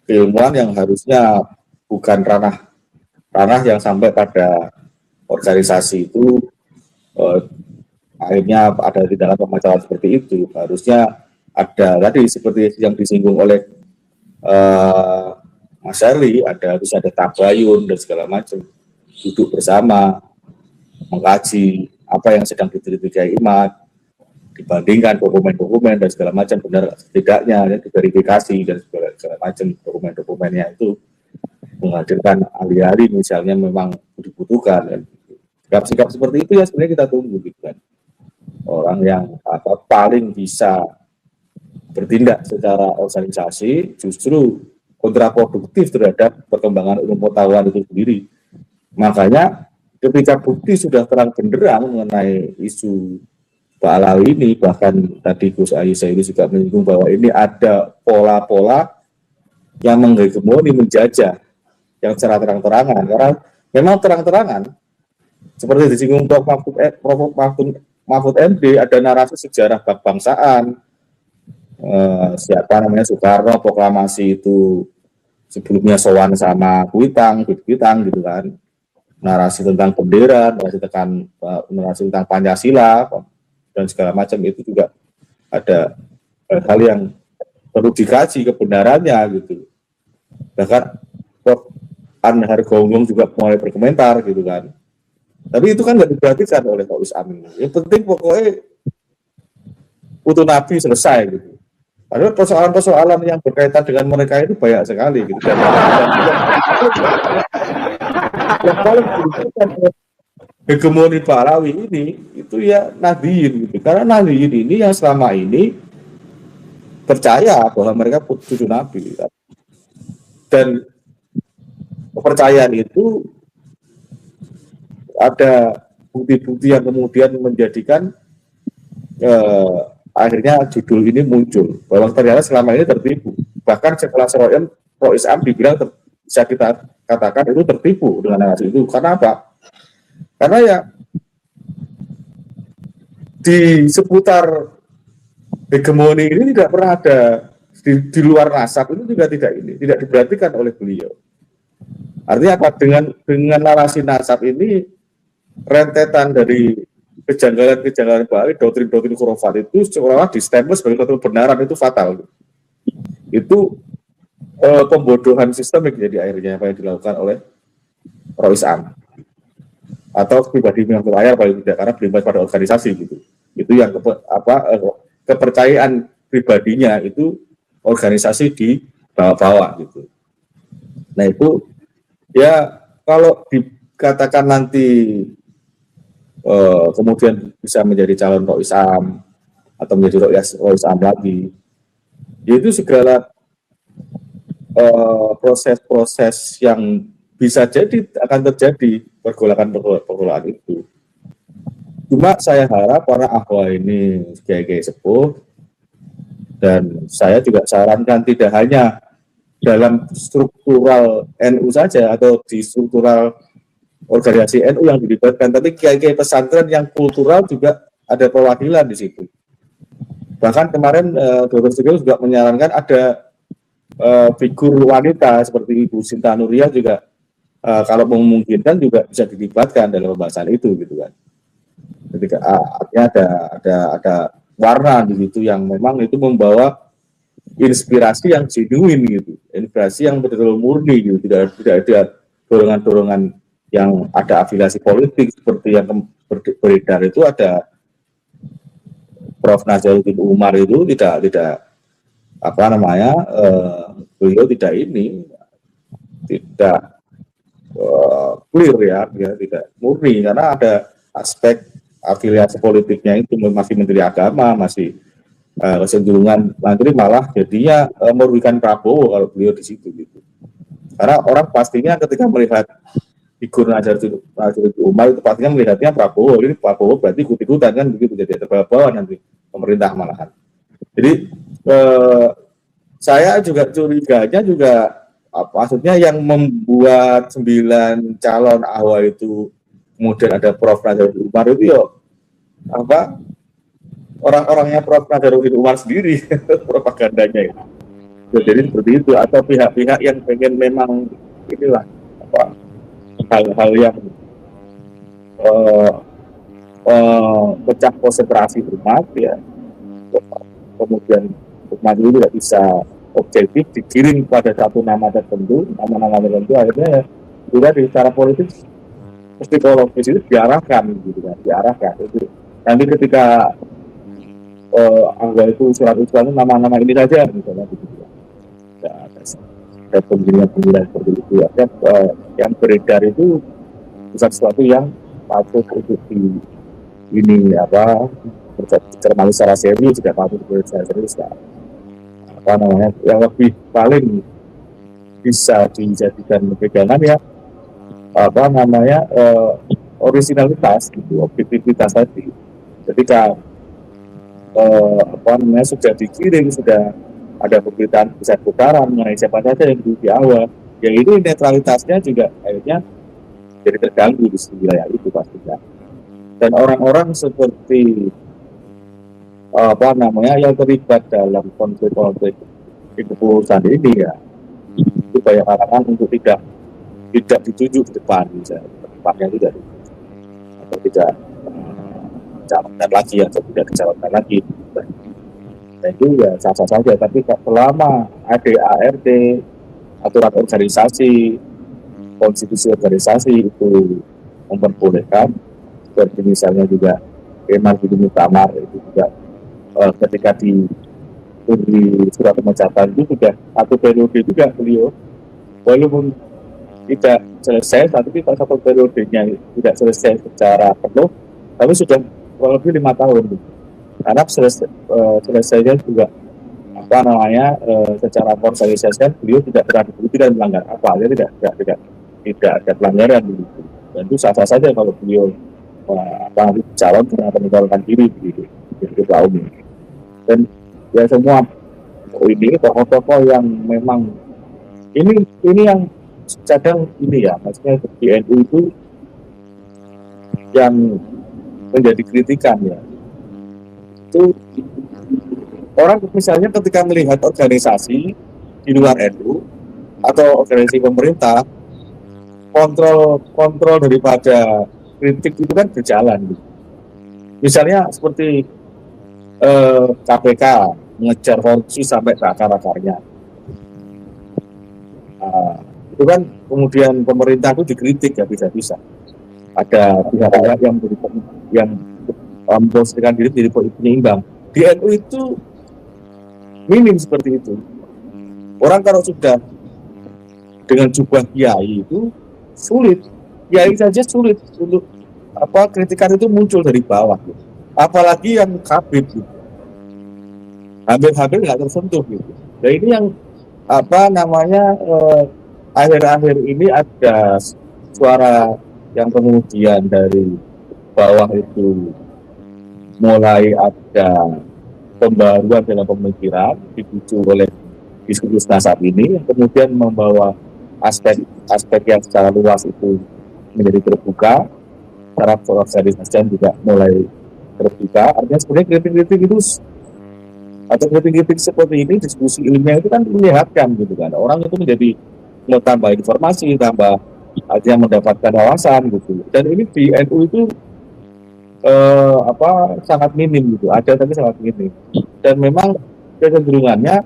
keilmuan yang harusnya bukan ranah yang sampai pada organisasi itu akhirnya ada di dalam pemecatan seperti itu. Harusnya ada tadi seperti yang disinggung oleh Mas Herli, bisa ada tabayun dan segala macam, duduk bersama mengkaji apa yang sedang diteliti Kiai Imad, dibandingkan dokumen-dokumen dan segala macam benar tidaknya, diverifikasi dan segala macam dokumen-dokumennya itu, menghadirkan ahli-ahli misalnya memang dibutuhkan. Dan sikap-sikap seperti itu ya sebenarnya kita tunggu gitu kan. Orang yang paling bisa bertindak secara organisasi justru kontraproduktif terhadap perkembangan ilmu pengetahuan itu sendiri. Makanya ketika bukti sudah terang benderang mengenai isu Pak Alawi ini, bahkan tadi Gus Aisyah ini juga menyinggung bahwa ini ada pola-pola yang menghegemoni, menjajah yang secara terang-terangan, karena memang terang-terangan seperti disinggung Prof. Mahfud MD, ada narasi sejarah kebangsaan, siapa namanya Soekarno proklamasi itu sebelumnya sowan sama Kuitang gitu kan, narasi tentang bendera, narasi tentang Pancasila dan segala macam, itu juga ada hal yang perlu dikaji kebenarannya gitu. Bahkan Prof. Anhar Gonggong juga mulai berkomentar gitu kan. Tapi itu kan nggak diperhatikan oleh Pak Amin. Yang penting pokoknya utuh Nabi selesai gitu. Padahal persoalan-persoalan yang berkaitan dengan mereka itu banyak sekali gitu. Dan yang paling dibutuhkan hegemoni Pak Alawi ini itu ya Nahdliyin gitu. Karena Nahdliyin ini yang selama ini percaya bahwa mereka cucu Nabi gitu. Dan kepercayaan itu ada bukti-bukti yang kemudian menjadikan akhirnya judul ini muncul, bahwa ternyata selama ini tertipu. Bahkan setelah Rois Am dibilang bisa kita katakan itu tertipu dengan narasi itu. Karena apa? Karena ya di seputar hegemoni ini tidak pernah ada, di luar nasab itu juga tidak diperhatikan oleh beliau. Artinya apa? Dengan narasi nasab ini, rentetan dari kejanggalan-kejanggalan baru, doktrin-doktrin khurafat itu seolah-olah distempel sebagai satu kebenaran, itu fatal. Itu pembodohan sistemik jadi akhirnya apa yang dilakukan oleh Rois Am atau pribadi Miftahul Ayar paling tidak, karena berlibat pada organisasi gitu. Itu yang kepercayaan pribadinya itu organisasi di bawah-bawah gitu. Nah itu ya kalau dikatakan nanti kemudian bisa menjadi calon Rois Am atau menjadi Rois Am lagi, yaitu segala proses-proses yang bisa jadi akan terjadi pergolakan itu. Cuma saya harap para ahwa ini kiai-kiai sepuh Dan saya juga sarankan tidak hanya dalam struktural NU saja atau di struktural organisasi NU yang dilibatkan, tapi kiai-kiai pesantren yang kultural juga ada perwakilan di situ. Bahkan kemarin Dr. Sugeng juga menyarankan ada figur wanita seperti Ibu Sinta Nuriyah juga kalau memungkinkan juga bisa dilibatkan dalam pembahasan itu gitu kan. Jadi artinya ada warna di situ yang memang itu membawa inspirasi yang genuine gitu, inspirasi yang betul-betul murni gitu, tidak ada dorongan-dorongan yang ada afiliasi politik seperti yang beredar itu. Ada Prof. Nazaruddin Umar itu tidak apa namanya beliau tidak clear ya, tidak murni karena ada aspek afiliasi politiknya itu masih Menteri Agama, masih kecenderungan nanti malah jadinya merugikan Prabowo kalau beliau di situ gitu. Karena orang pastinya ketika melihat figur Nazaruddin Umar itu pastinya melihatnya Prabowo, ini Prabowo berarti ikut-ikutan kan begitu, jadi terbawa nanti pemerintah malahan. Jadi saya juga curiganya juga maksudnya yang membuat 9 calon awal itu kemudian ada Prof. Nazaruddin Umar itu ya orang-orangnya Prof. Nazaruddin Umar sendiri propagandanya itu. Jadi seperti itu, atau pihak-pihak yang pengen memang inilah hal-hal yang pecah konsentrasi umat ya, kemudian umat itu tidak bisa objektif dikirim pada satu nama tertentu, akhirnya sudah di secara politik psikologis itu diarahkan gitu kan, itu nanti ketika anggap itu surat usulan nama-nama ini saja misalnya gitu ya. Ada pemilihan seperti itu ya. Yang beredar itu bukan sesuatu yang patut untuk ini cermati secara serius, tidak patut secara serius ya. Yang lebih paling bisa dijadikan pegangan ya originalitas gitu, objektivitas tadi. Ketika sudah dikirim, sudah ada pemberitaan besar-besaran mengenai siapa saja yang di awal, ya ini netralitasnya juga akhirnya jadi terganggu di wilayah itu pastinya. Dan orang-orang seperti yang terlibat dalam konflik di kepengurusan ini ya, itu banyak kalangan untuk tidak dituju di depan, misalnya depannya tidak atau tidak calonkan lagi atau tidak dicalonkan lagi. Dan itu ya sah-sah saja, tapi selama ADART, aturan organisasi, konstitusi organisasi itu memperbolehkan, seperti misalnya juga Kemal Budi Muktamar itu juga ketika di surat pemecatan itu sudah satu periode juga beliau, walaupun tidak selesai, tapi satu periodenya tidak selesai secara penuh, tapi sudah kurang lebih 5 tahun. Karena selesainya juga secara organisasi beliau tidak pernah dibukti dan melanggar apa, dia tidak ada pelanggaran begitu. Dan itu sah-sah saja kalau beliau calon dengan mencalonkan diri begitu ketua umum. Dan ya semua ini tokoh-tokoh yang memang ini yang kadang ini ya, maksudnya di NU itu yang menjadi kritikan ya, itu orang misalnya ketika melihat organisasi di luar NU atau organisasi pemerintah, kontrol daripada kritik itu kan berjalan gitu. Misalnya seperti KPK mengejar korupsi sampai ke akar-akarnya, itu kan kemudian pemerintah itu dikritik ya, bisa-bisa ada pihak-pihak yang memposisikan diri menjadi penyeimbang. Di NU itu minim seperti itu. Orang kalau sudah dengan jubah kiai itu sulit, kiai saja sulit untuk kritikan itu muncul dari bawah gitu. Apalagi yang kabit gitu, hampir nggak tersentuh gitu. Nah ini yang akhir-akhir ini ada suara yang kemudian dari bawah itu mulai ada pembaruan dalam pemikiran dipicu oleh diskursus nasab ini, yang kemudian membawa aspek yang secara luas itu menjadi terbuka, cara organisasi juga mulai terbuka. Artinya sebenarnya kritik-kritik itu atau kritik-kritik seperti ini, diskusi ilmiah itu kan menyehatkan gitu kan, orang itu menjadi tambah informasi, tambah artinya mendapatkan wawasan gitu. Dan ini di NU itu sangat minim gitu, ada tapi sangat minim. Dan memang kecenderungannya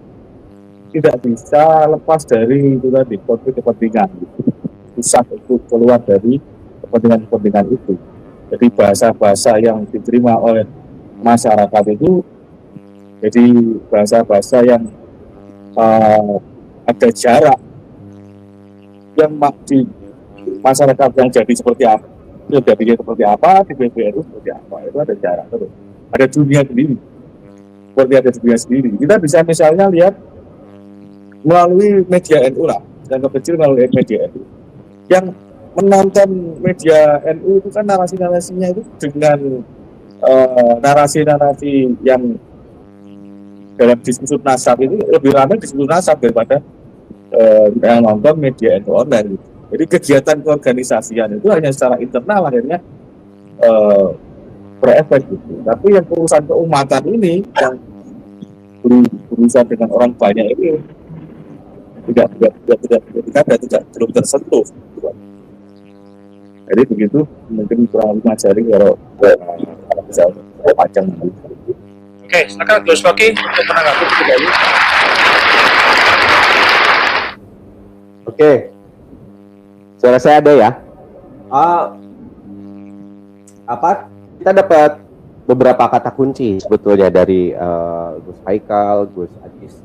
tidak bisa lepas dari itu tadi, konflik kepentingan gitu. Susah untuk keluar dari kepentingan itu. Jadi bahasa-bahasa yang diterima oleh masyarakat itu jadi bahasa-bahasa yang ada jarak yang di masyarakat yang jadi seperti apa, yang jadinya seperti apa, di PBNU seperti apa, itu ada jarak terus. Ada dunia sendiri, seperti ada dunia sendiri. Kita bisa misalnya lihat melalui media NU lah, yang kecil melalui media NU. Yang menonton media NU itu kan narasi-narasinya itu dengan narasi-narasi yang dalam diskursus nasab itu lebih ramai diskursus nasab daripada yang nonton media NU online gitu. Jadi kegiatan keorganisasian itu hanya secara internal akhirnya berefek gitu. Tapi yang urusan keumatan ini yang berurusan dengan orang banyak ini tidak belum tersentuh. Gitu. Jadi begitu mungkin kurang mengajari kalau bisa panjang. Oke, silakan Gus Rocky untuk menanggapi juga. Oke, suara saya ada ya. Kita dapat beberapa kata kunci sebetulnya dari Gus Haikal, Gus Ajis.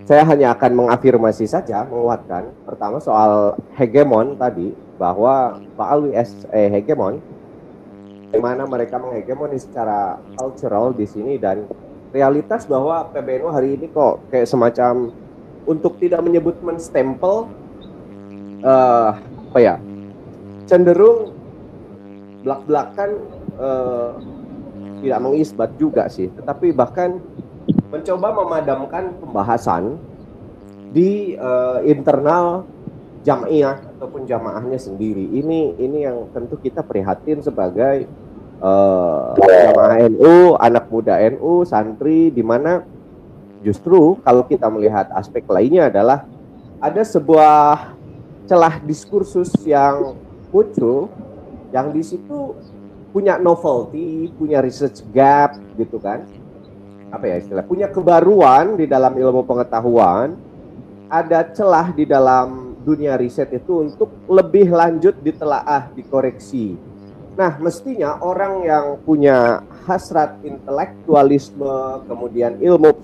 Saya hanya akan mengafirmasi saja, menguatkan. Pertama soal hegemon tadi, bahwa Pak Alwi hegemon, bagaimana mereka menghegemoni secara cultural di sini, dan realitas bahwa PBNU hari ini kok kayak semacam untuk tidak menyebut menstempel cenderung belak-belakan, tidak mengisbat juga sih, tetapi bahkan mencoba memadamkan pembahasan di internal jam'iyah ataupun jamaahnya sendiri. Ini yang tentu kita prihatin sebagai jamaah NU, anak muda NU, santri, di mana justru kalau kita melihat aspek lainnya adalah ada sebuah celah diskursus yang muncul yang di situ punya novelty, punya research gap gitu kan. Apa ya istilah? Punya kebaruan di dalam ilmu pengetahuan, ada celah di dalam dunia riset itu untuk lebih lanjut ditelaah, dikoreksi. Nah, mestinya orang yang punya hasrat intelektualisme, kemudian ilmu,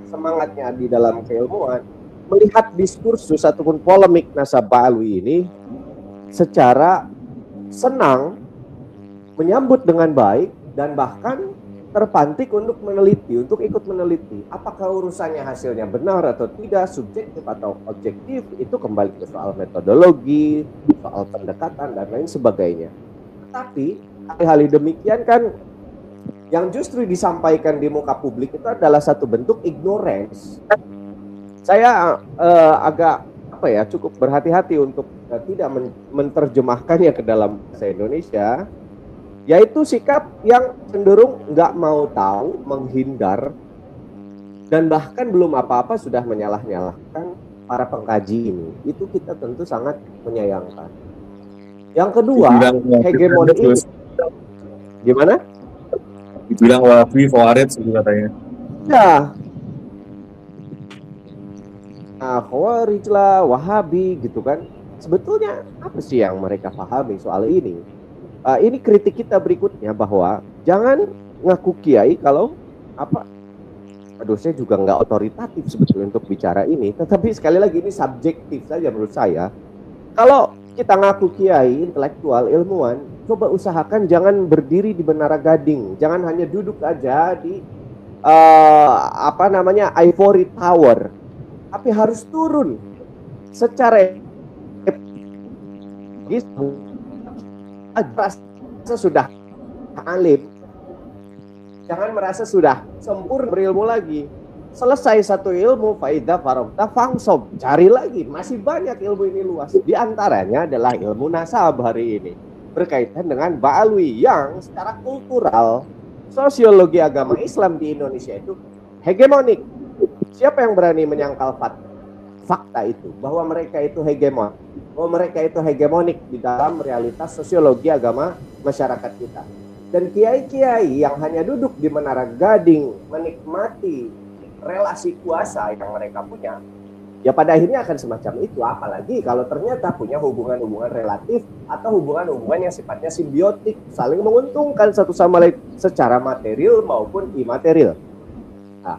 semangatnya di dalam keilmuan, melihat diskursus ataupun polemik nasab Alwi ini secara senang, menyambut dengan baik, dan bahkan terpantik untuk meneliti, untuk ikut meneliti apakah urusannya hasilnya benar atau tidak, subjektif atau objektif, itu kembali ke soal metodologi, soal pendekatan dan lain sebagainya. Tapi hal-hal demikian kan yang justru disampaikan di muka publik itu adalah satu bentuk ignorance. Saya agak cukup berhati-hati untuk tidak menerjemahkannya ke dalam bahasa Indonesia, yaitu sikap yang cenderung nggak mau tahu, menghindar, dan bahkan belum apa-apa sudah menyalah-nyalahkan para pengkaji ini. Itu kita tentu sangat menyayangkan. Yang kedua, hegemoni ini. Gimana? Dibilang Wahabi, Khawarij gitu katanya. Ya. Nah, Khawarij lah, Wahabi gitu kan. Sebetulnya apa sih yang mereka pahami soal ini? Ini kritik kita berikutnya, bahwa jangan ngaku kiai kalau saya juga nggak otoritatif sebetulnya untuk bicara ini, tetapi sekali lagi ini subjektif saja menurut saya. Kalau kita ngaku kiai, intelektual, ilmuwan, coba usahakan jangan berdiri di Menara Gading, jangan hanya duduk aja di Ivory Tower, tapi harus turun secara sudah alim, Jangan merasa sudah sempurna berilmu lagi. Selesai satu ilmu, faida farogta fangsob, cari lagi. Masih banyak ilmu ini luas. Di antaranya adalah ilmu nasab hari ini. Berkaitan dengan Ba'alwi yang secara kultural, sosiologi agama Islam di Indonesia itu hegemonik. Siapa yang berani menyangkal fakta itu? Bahwa mereka itu hegemon. Bahwa mereka itu hegemonik di dalam realitas sosiologi agama masyarakat kita. Dan kiai-kiai yang hanya duduk di Menara Gading menikmati relasi kuasa yang mereka punya, ya pada akhirnya akan semacam itu. Apalagi kalau ternyata punya hubungan-hubungan relatif atau hubungan-hubungan yang sifatnya simbiotik, saling menguntungkan satu sama lain secara material maupun imaterial. Nah,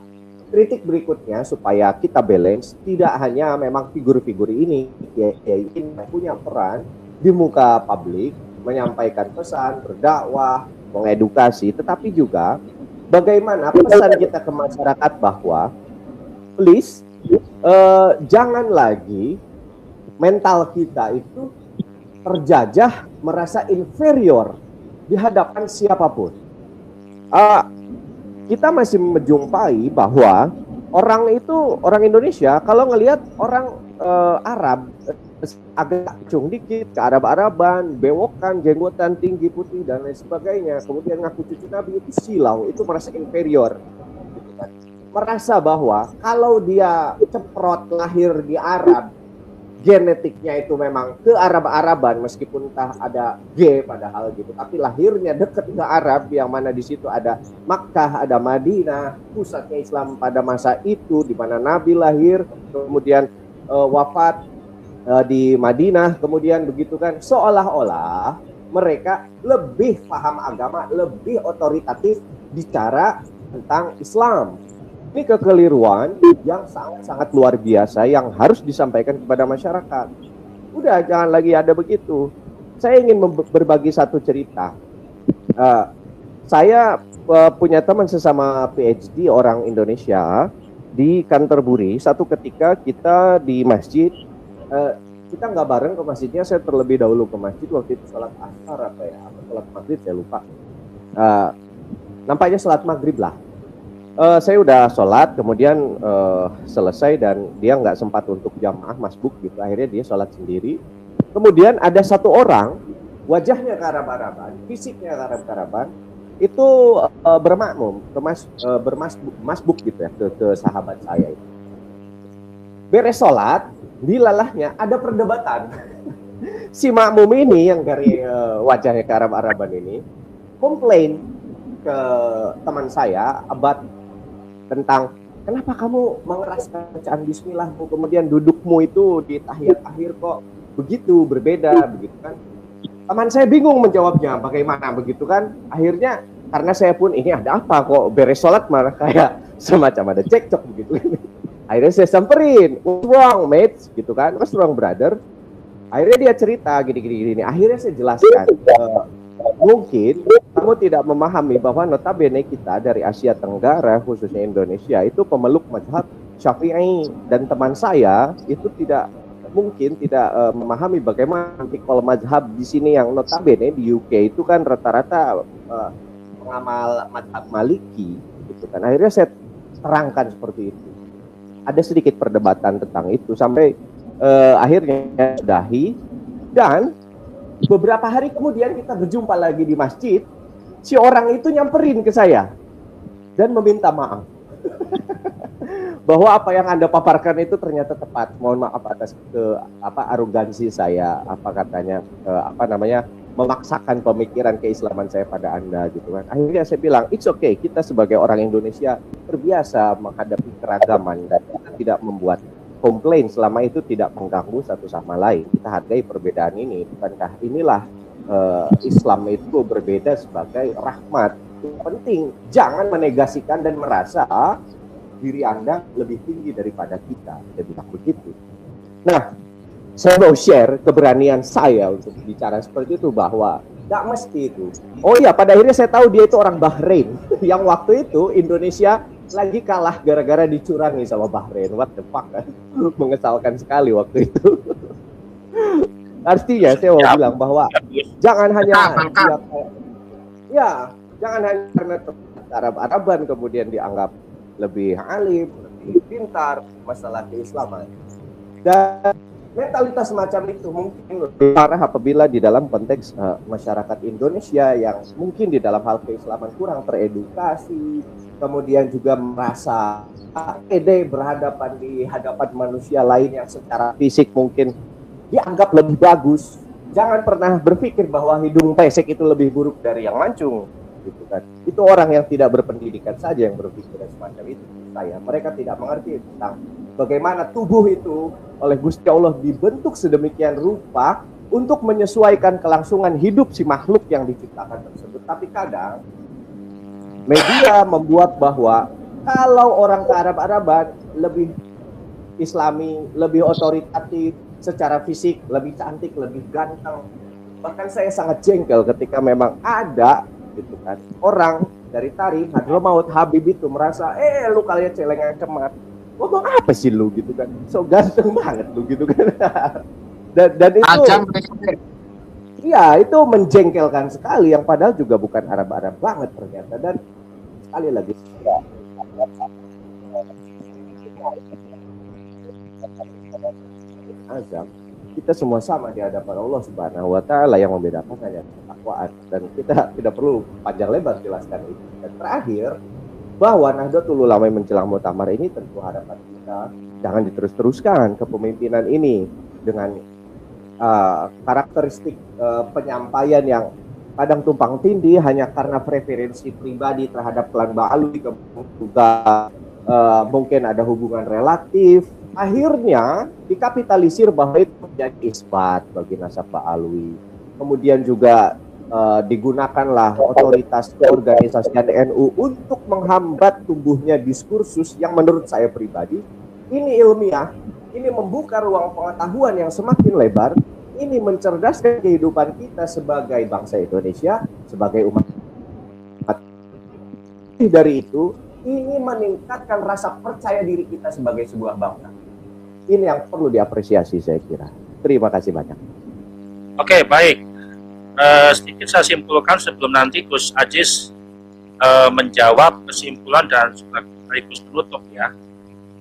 kritik berikutnya supaya kita balance, tidak hanya memang figur-figur ini kiai ini punya peran di muka publik, menyampaikan pesan, berdakwah, mengedukasi, tetapi juga bagaimana pesan kita ke masyarakat bahwa please jangan lagi mental kita itu terjajah merasa inferior di hadapan siapapun. Kita masih menjumpai bahwa orang Indonesia kalau ngelihat orang Arab agak cung dikit, ke Arab-Araban, bewokan, jenggotan tinggi putih dan lain sebagainya, kemudian ngaku cucu Nabi, itu silau, itu merasa inferior, gitu kan. Merasa bahwa kalau dia ceprot lahir di Arab, genetiknya itu memang ke Arab-Araban, meskipun entah ada G padahal gitu, tapi lahirnya dekat ke Arab, yang mana di situ ada Makkah, ada Madinah, pusatnya Islam pada masa itu, di mana Nabi lahir, kemudian wafat di Madinah, kemudian begitu kan, seolah-olah mereka lebih paham agama, lebih otoritatif bicara tentang Islam. Ini kekeliruan yang sangat-sangat luar biasa yang harus disampaikan kepada masyarakat. Udah, jangan lagi ada begitu. Saya ingin berbagi satu cerita. Saya punya teman sesama PhD orang Indonesia di Canterbury. Satu ketika kita di masjid, kita nggak bareng ke masjidnya, saya terlebih dahulu ke masjid, waktu itu sholat asar apa ya, atau sholat maghrib, saya lupa. Nampaknya sholat maghrib lah. Saya udah sholat, kemudian selesai dan dia nggak sempat untuk jamaah masbuk gitu, akhirnya dia sholat sendiri. Kemudian ada satu orang, wajahnya ke Arab-Araban, fisiknya ke Arab-Araban, itu bermakmum, bermasbuk gitu ya, ke sahabat saya itu. Beres sholat, di lalahnya ada perdebatan. Si makmum ini yang dari wajahnya ke Arab-Araban ini komplain ke teman saya, Abad, tentang kenapa kamu mengeraskan bacaan bismillahmu, kemudian dudukmu itu di tahiyat akhir kok begitu berbeda, begitu kan. Teman saya bingung menjawabnya bagaimana, begitu kan. Akhirnya karena saya pun ini ada apa kok beres sholat malah kayak semacam ada cekcok begitu. Akhirnya saya samperin, what's wrong mates, gitu kan, what's wrong brother. Akhirnya dia cerita gini. Akhirnya saya jelaskan, mungkin kamu tidak memahami bahwa notabene kita dari Asia Tenggara, khususnya Indonesia, itu pemeluk mazhab Syafi'i, dan teman saya itu tidak memahami bagaimana nanti kalau mazhab di sini yang notabene di UK itu kan rata-rata pengamal mazhab Maliki, gitu kan. Akhirnya saya terangkan seperti itu. Ada sedikit perdebatan tentang itu sampai akhirnya sudahi, dan beberapa hari kemudian kita berjumpa lagi di masjid. Si orang itu nyamperin ke saya dan meminta maaf bahwa apa yang Anda paparkan itu ternyata tepat. Mohon maaf atas arogansi saya, memaksakan pemikiran keislaman saya pada Anda, gitu kan. Akhirnya saya bilang, it's okay, kita sebagai orang Indonesia terbiasa menghadapi keragaman dan kita tidak membuat komplain selama itu tidak mengganggu satu sama lain. Kita hargai perbedaan ini. Bukankah inilah Islam itu berbeda sebagai rahmat. Itu penting, jangan menegasikan dan merasa diri Anda lebih tinggi daripada kita. Jadi begitu. Nah, saya mau share keberanian saya untuk bicara seperti itu, bahwa tidak mesti itu. Oh iya, pada akhirnya saya tahu dia itu orang Bahrain yang waktu itu Indonesia lagi kalah gara-gara dicurangi sama Bahrain. What the fuck kan? Mengesalkan sekali waktu itu. Artinya saya mau bilang bahwa jangan hanya jangan hanya karena Arab-Araban kemudian dianggap lebih alim, lebih pintar masalah keislaman. Dan mentalitas semacam itu mungkin lebih parah apabila di dalam konteks masyarakat Indonesia yang mungkin di dalam hal keislaman kurang teredukasi, kemudian juga merasa pede berhadapan di hadapan manusia lain yang secara fisik mungkin dianggap lebih bagus. Jangan pernah berpikir bahwa hidung pesek itu lebih buruk dari yang mancung, gitu kan. Itu orang yang tidak berpendidikan saja yang berpikir semacam itu. Mereka tidak mengerti tentang bagaimana tubuh itu oleh Gusti Allah dibentuk sedemikian rupa untuk menyesuaikan kelangsungan hidup si makhluk yang diciptakan tersebut. Tapi kadang media membuat bahwa kalau orang ke Arab-Araban lebih Islami, lebih otoritatif, secara fisik lebih cantik, lebih ganteng. Bahkan saya sangat jengkel ketika memang ada gitu kan orang dari Tarif Hadramaut Habib itu merasa lu kalian celengan cemat, ngomong apa sih lu gitu kan, so ganteng banget lu gitu kan. dan itu iya, itu menjengkelkan sekali, yang padahal juga bukan Arab-Arab banget ternyata. Dan sekali lagi azam, kita semua sama di hadapan Allah Subhanahu wa taala, yang membedakan hanya ketakwaan, dan kita tidak perlu panjang lebar jelaskan itu. Dan terakhir, bahwa Nahdlatul Ulama menjelang muktamar ini tentu harapan kita jangan diterus-teruskan kepemimpinan ini dengan karakteristik penyampaian yang kadang tumpang tindih hanya karena preferensi pribadi terhadap klan Ba'alwi, juga mungkin ada hubungan relatif. Akhirnya dikapitalisir bahwa itu menjadi isbat bagi nasab Ba'alwi. Kemudian juga digunakanlah otoritas keorganisasian NU untuk menghambat tumbuhnya diskursus yang menurut saya pribadi ini ilmiah, ini membuka ruang pengetahuan yang semakin lebar, ini mencerdaskan kehidupan kita sebagai bangsa Indonesia, sebagai umat. Dari itu, ini meningkatkan rasa percaya diri kita sebagai sebuah bangsa. Ini yang perlu diapresiasi saya kira. Terima kasih banyak. Oke, baik. Sedikit saya simpulkan sebelum nanti Gus Ajis menjawab kesimpulan dan sekaligus penutup ya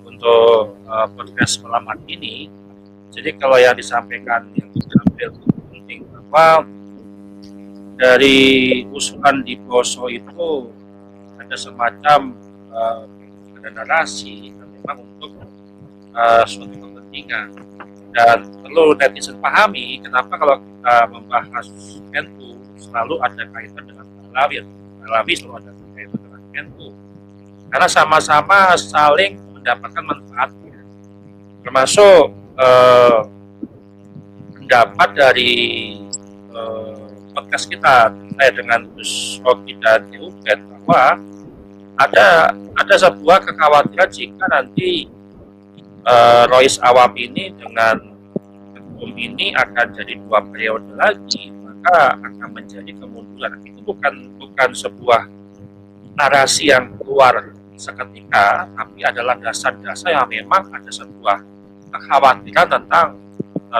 untuk podcast malam hari ini. Jadi kalau yang disampaikan yang diambil penting bahwa dari usulan di Poso itu ada semacam ada narasi memang untuk suatu kepentingan. Dan perlu netizen pahami kenapa kalau kita membahas NU selalu ada kaitan dengan Ba'alawi selalu ada kaitan dengan NU, karena sama-sama saling mendapatkan manfaatnya, termasuk pendapat dari podcast kita dengan Gus Rocky dan Ubed bahwa ada sebuah kekhawatiran jika nanti Rois Awam ini dengan ketum ini akan jadi 2 periode lagi, maka akan menjadi kemunduran. Itu bukan sebuah narasi yang keluar seketika, tapi adalah dasar-dasar yang memang ada sebuah kekhawatiran tentang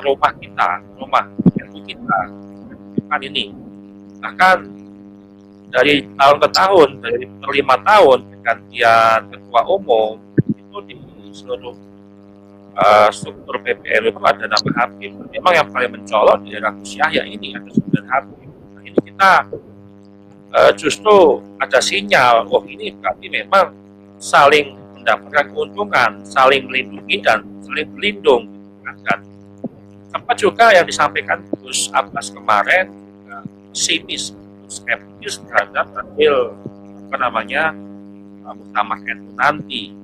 rumah kita, rumah NU kita depan ini. Bahkan dari tahun ke tahun, dari 5 tahun pergantian ketua umum itu di seluruh struktur PBNU itu ada nama Habib. Memang yang paling mencolok di era Gus Yahya ini ada 9 Habib. Nah, ini kita justru ada sinyal, ini berarti memang saling mendapatkan keuntungan, saling melindungi dan saling berlindung. Dan sempat juga yang disampaikan Gus Abbas kemarin, sinis, skeptis terhadap hasil muktamar NU nanti.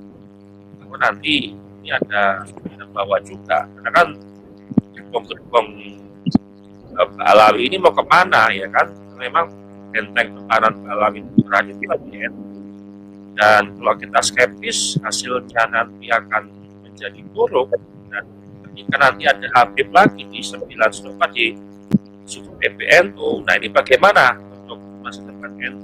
Namun nanti ini ada bawa juga, karena kan gerbong-gerbong Ba'alawi ini mau kemana ya kan? Memang benteng pertahanan Ba'alawi itu berada di NU. Dan kalau kita skeptis, hasilnya nanti akan menjadi buruk. Dan ketika nanti ada Habib lagi di 9 struktur di suku PBNU, nah ini bagaimana untuk masa depan NU?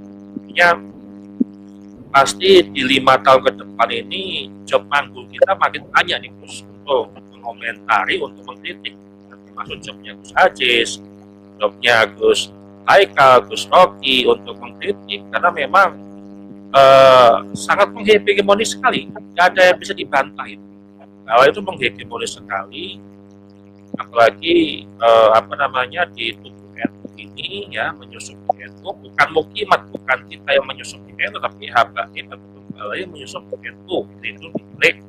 Pasti di 5 tahun ke depan ini job panggung kita makin banyak nih Gus, untuk mengomentari, untuk mengkritik, termasuk jobnya Gus Ajis, jobnya Gus Haikal, Gus Rocky untuk mengkritik, karena memang sangat menghegemoni sekali, tidak ada yang bisa dibantah itu. Bahwa itu menghegemoni sekali, apalagi di tubuh NU ini ya, menyusup NU, bukan mukimat, bukan kita yang menyusup NU, tapi habaib yang menyusup NU itu milik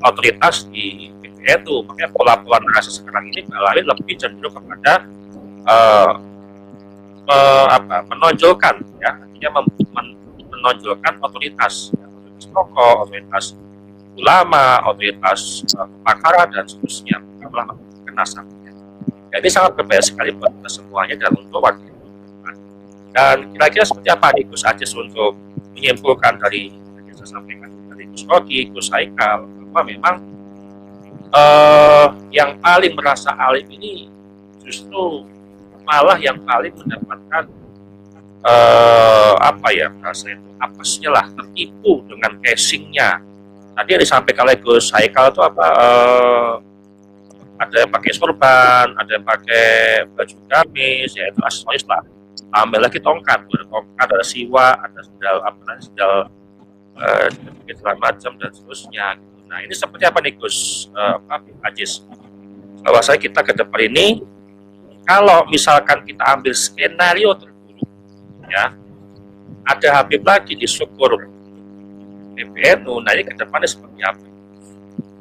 otoritas di NU. Makanya pola-pola narasi sekarang ini Balawi lebih cenderung kepada menonjolkan ya, artinya menonjolkan otoritas, ya, otoritas tokoh, otoritas ulama, otoritas kepakaran dan seterusnya, ulama kenasab. Ya, ini sangat berbahaya sekali buat kita semuanya dan untuk waktu itu. Dan kira-kira seperti apa nih Gus Ajis untuk menyimpulkan dari yang saya sampaikan dari Gus Rocky, Gus Haikal, bahwa memang yang paling merasa alim ini justru malah yang paling mendapatkan apesnya lah, tertipu dengan casingnya. Tadi yang disampaikan oleh Gus Haikal itu ada yang pakai sorban, ada yang pakai baju gamis, ya itu aksesoris lah. Ambil lagi tongkat, ada siwa, ada sendal segala macam dan seterusnya. Nah ini seperti apa nih Gus Ajis? Bahwasanya kita ke depan ini, kalau misalkan kita ambil skenario terburuk, ya ada Habib lagi di syukur PBNU, nah ini ke depannya seperti apa?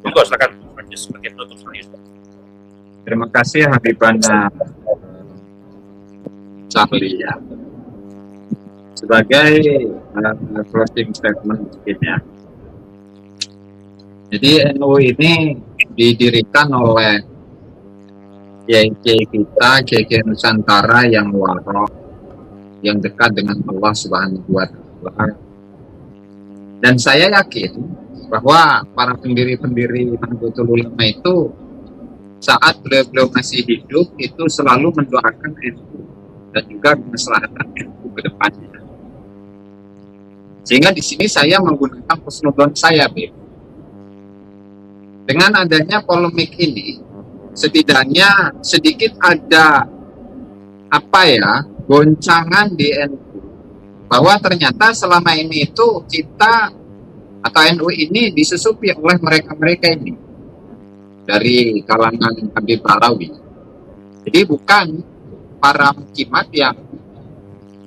Monggo silakan Gus Ajis sebagai penutup selanjutnya. Terima kasih Habibana Charlie ya. Sebagai closing statement mungkin ya. Jadi NU ini didirikan oleh kiai kita, kiai Nusantara yang warok, yang dekat dengan Allah Subhanahu wa Ta'ala. Dan saya yakin bahwa para pendiri-pendiri Nahdlatul Ulama itu saat beliau masih hidup itu selalu mendoakan NU dan juga kemaslahatan NU ke depannya. Sehingga di sini saya menggunakan husnuzon saya, Beb. Dengan adanya polemik ini, setidaknya sedikit ada goncangan di NU bahwa ternyata selama ini itu kita atau NU ini disusupi oleh mereka-mereka ini dari kalangan Habib Balawi. Jadi bukan para mukimat yang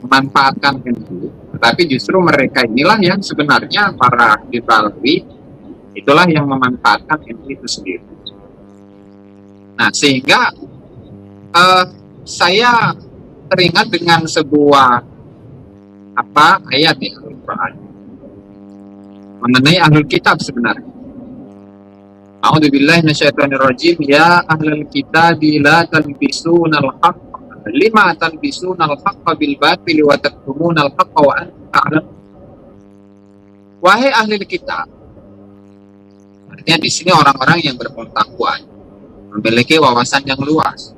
memanfaatkan NU, tetapi justru mereka inilah yang sebenarnya para Habib Balawi, itulah yang memanfaatkan NU itu sendiri. Nah sehingga saya teringat dengan sebuah ayat di Al-Quran mengenai ahlul kitab sebenarnya. A'udzubillahi minasyaitonirrajim. Ya ahlul kitab la talbisunal haqq lima talbisunal haqqa bil batil wa taktumunal haqqa wa antum ta'lamun. Wahai ahlul kitab, artinya di sini orang-orang yang berpengetahuan, memiliki wawasan yang luas.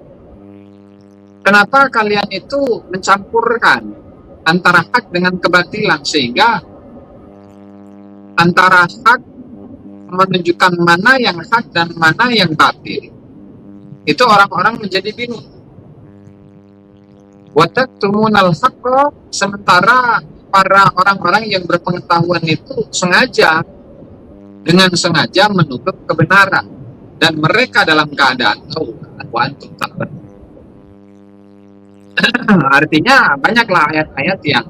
Kenapa kalian itu mencampurkan antara hak dengan kebatilan, sehingga antara hak menunjukkan mana yang hak dan mana yang batil itu orang-orang menjadi bingung. Wa taktumunal haqqa, sementara para orang-orang yang berpengetahuan itu dengan sengaja menutup kebenaran, dan mereka dalam keadaan tahu. Artinya banyaklah ayat-ayat yang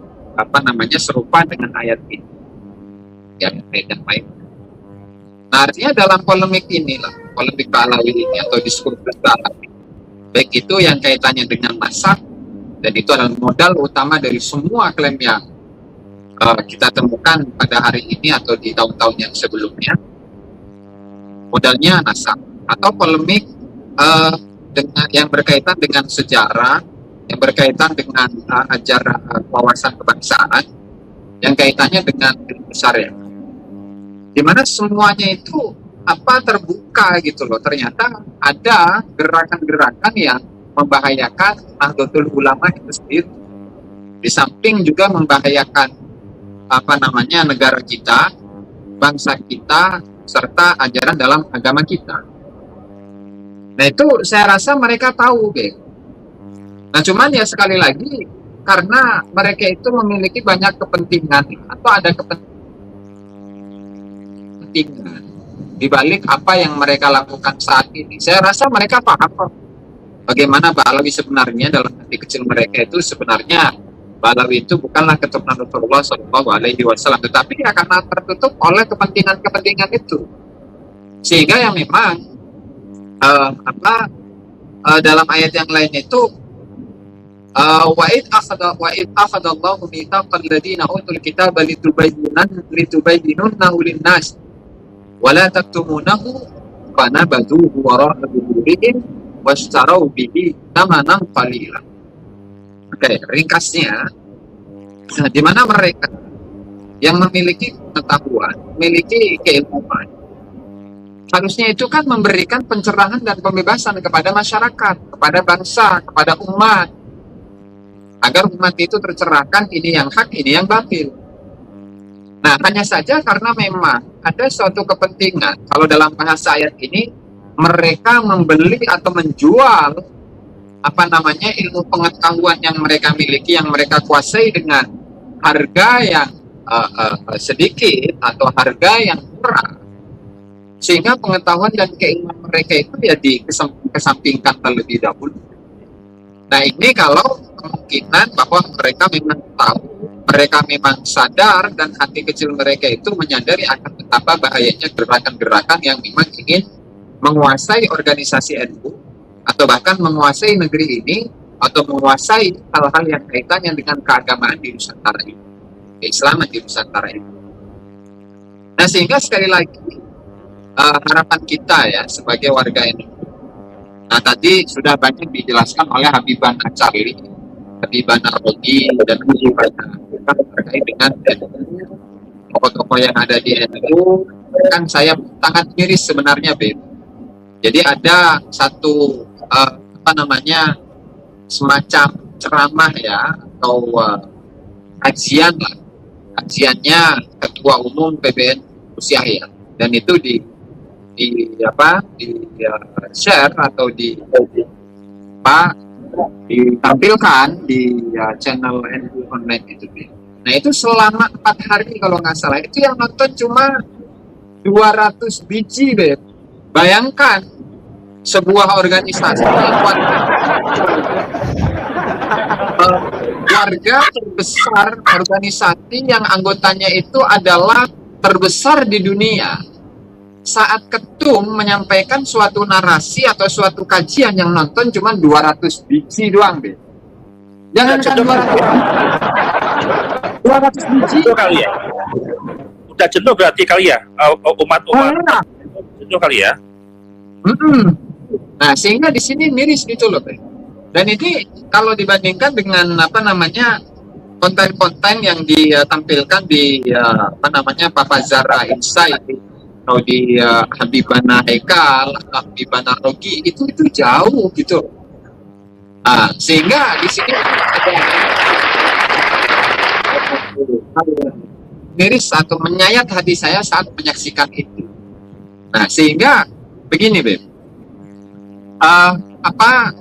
serupa dengan ayat ini, yang lain. Nah artinya dalam polemik inilah, polemik Balawi ini atau diskursus Balawi, baik itu yang kaitannya dengan mazhab, dan itu adalah modal utama dari semua klaim yang kita temukan pada hari ini atau di tahun-tahun yang sebelumnya, modalnya nasab, atau polemik dengan yang berkaitan dengan sejarah, yang berkaitan dengan ajaran wawasan kebangsaan, yang kaitannya dengan ilmu syariat, di mana semuanya itu terbuka gitu loh. Ternyata ada gerakan-gerakan yang membahayakan Nahdlatul Ulama itu sendiri, di samping juga membahayakan negara kita, bangsa kita, serta ajaran dalam agama kita. Nah itu saya rasa mereka tahu, Nah cuman ya sekali lagi karena mereka itu memiliki banyak kepentingan atau ada kepentingan di balik apa yang mereka lakukan saat ini. Saya rasa mereka paham kok bagaimana Ba'alawi sebenarnya. Dalam hati kecil mereka itu sebenarnya Ba'alawi itu bukanlah keturunan Rasulullah SAW, tetapi ya karena tertutup oleh kepentingan-kepentingan itu, sehingga yang memang dalam ayat yang lain itu wa id akhadallahu mitsaqal ladzina utul kitaba litubayyinunnahu lin-nas wa la taktumunahu fanabadhuhu wara'a dhuhurihim washtaraw bihi thamanan qalila. Oke, ringkasnya, di mana mereka yang memiliki pengetahuan, memiliki keilmuan, harusnya itu kan memberikan pencerahan dan pembebasan kepada masyarakat, kepada bangsa, kepada umat, agar umat itu tercerahkan, ini yang hak, ini yang batil. Nah, hanya saja karena memang ada suatu kepentingan, kalau dalam bahasa ayat ini, mereka membeli atau menjual ilmu pengetahuan yang mereka miliki, yang mereka kuasai dengan harga yang sedikit atau harga yang murah, sehingga pengetahuan dan keilmuan mereka itu ya dikesampingkan terlebih dahulu. Nah, ini kalau kemungkinan bahwa mereka memang tahu, mereka memang sadar, dan hati kecil mereka itu menyadari akan betapa bahayanya gerakan-gerakan yang memang ingin menguasai organisasi NU, atau bahkan menguasai negeri ini, atau menguasai hal-hal yang kaitannya dengan keagamaan di Nusantara ini, keislaman di Nusantara ini. Nah, sehingga sekali lagi harapan kita ya sebagai warga NU. Nah, tadi sudah banyak dijelaskan oleh Habibana Charlie, Habibana Rogi, dan terkait dengan tokoh-tokoh yang ada di NU. Kan saya sangat miris sebenarnya, Beb. Jadi ada satu semacam ceramah ya, atau kajian lah, kajiannya Ketua Umum PBN Gus Yahya, dan itu share atau ditampilkan di channel NU Online itu. Nah, itu selama 4 hari kalau nggak salah, itu yang nonton cuma 200 biji, Beb. Bayangkan sebuah organisasi warga terbesar, organisasi yang anggotanya itu adalah terbesar di dunia, saat ketum menyampaikan suatu narasi atau suatu kajian yang nonton cuma 200 biji doang, Be. Jangan kan 200 biji kali ya. Udah jenuh berarti kali ya, umat-umat jenuh kali ya. Nah, sehingga di sini miris gitu loh, Be. Dan ini kalau dibandingkan dengan konten-konten yang ditampilkan di Papa Zara Insight atau di Habibana Haikal, Habibana Rogi, itu jauh gitu. Sehingga di sini ada miris atau menyayat hati saya saat menyaksikan itu. Nah, sehingga begini, Beb.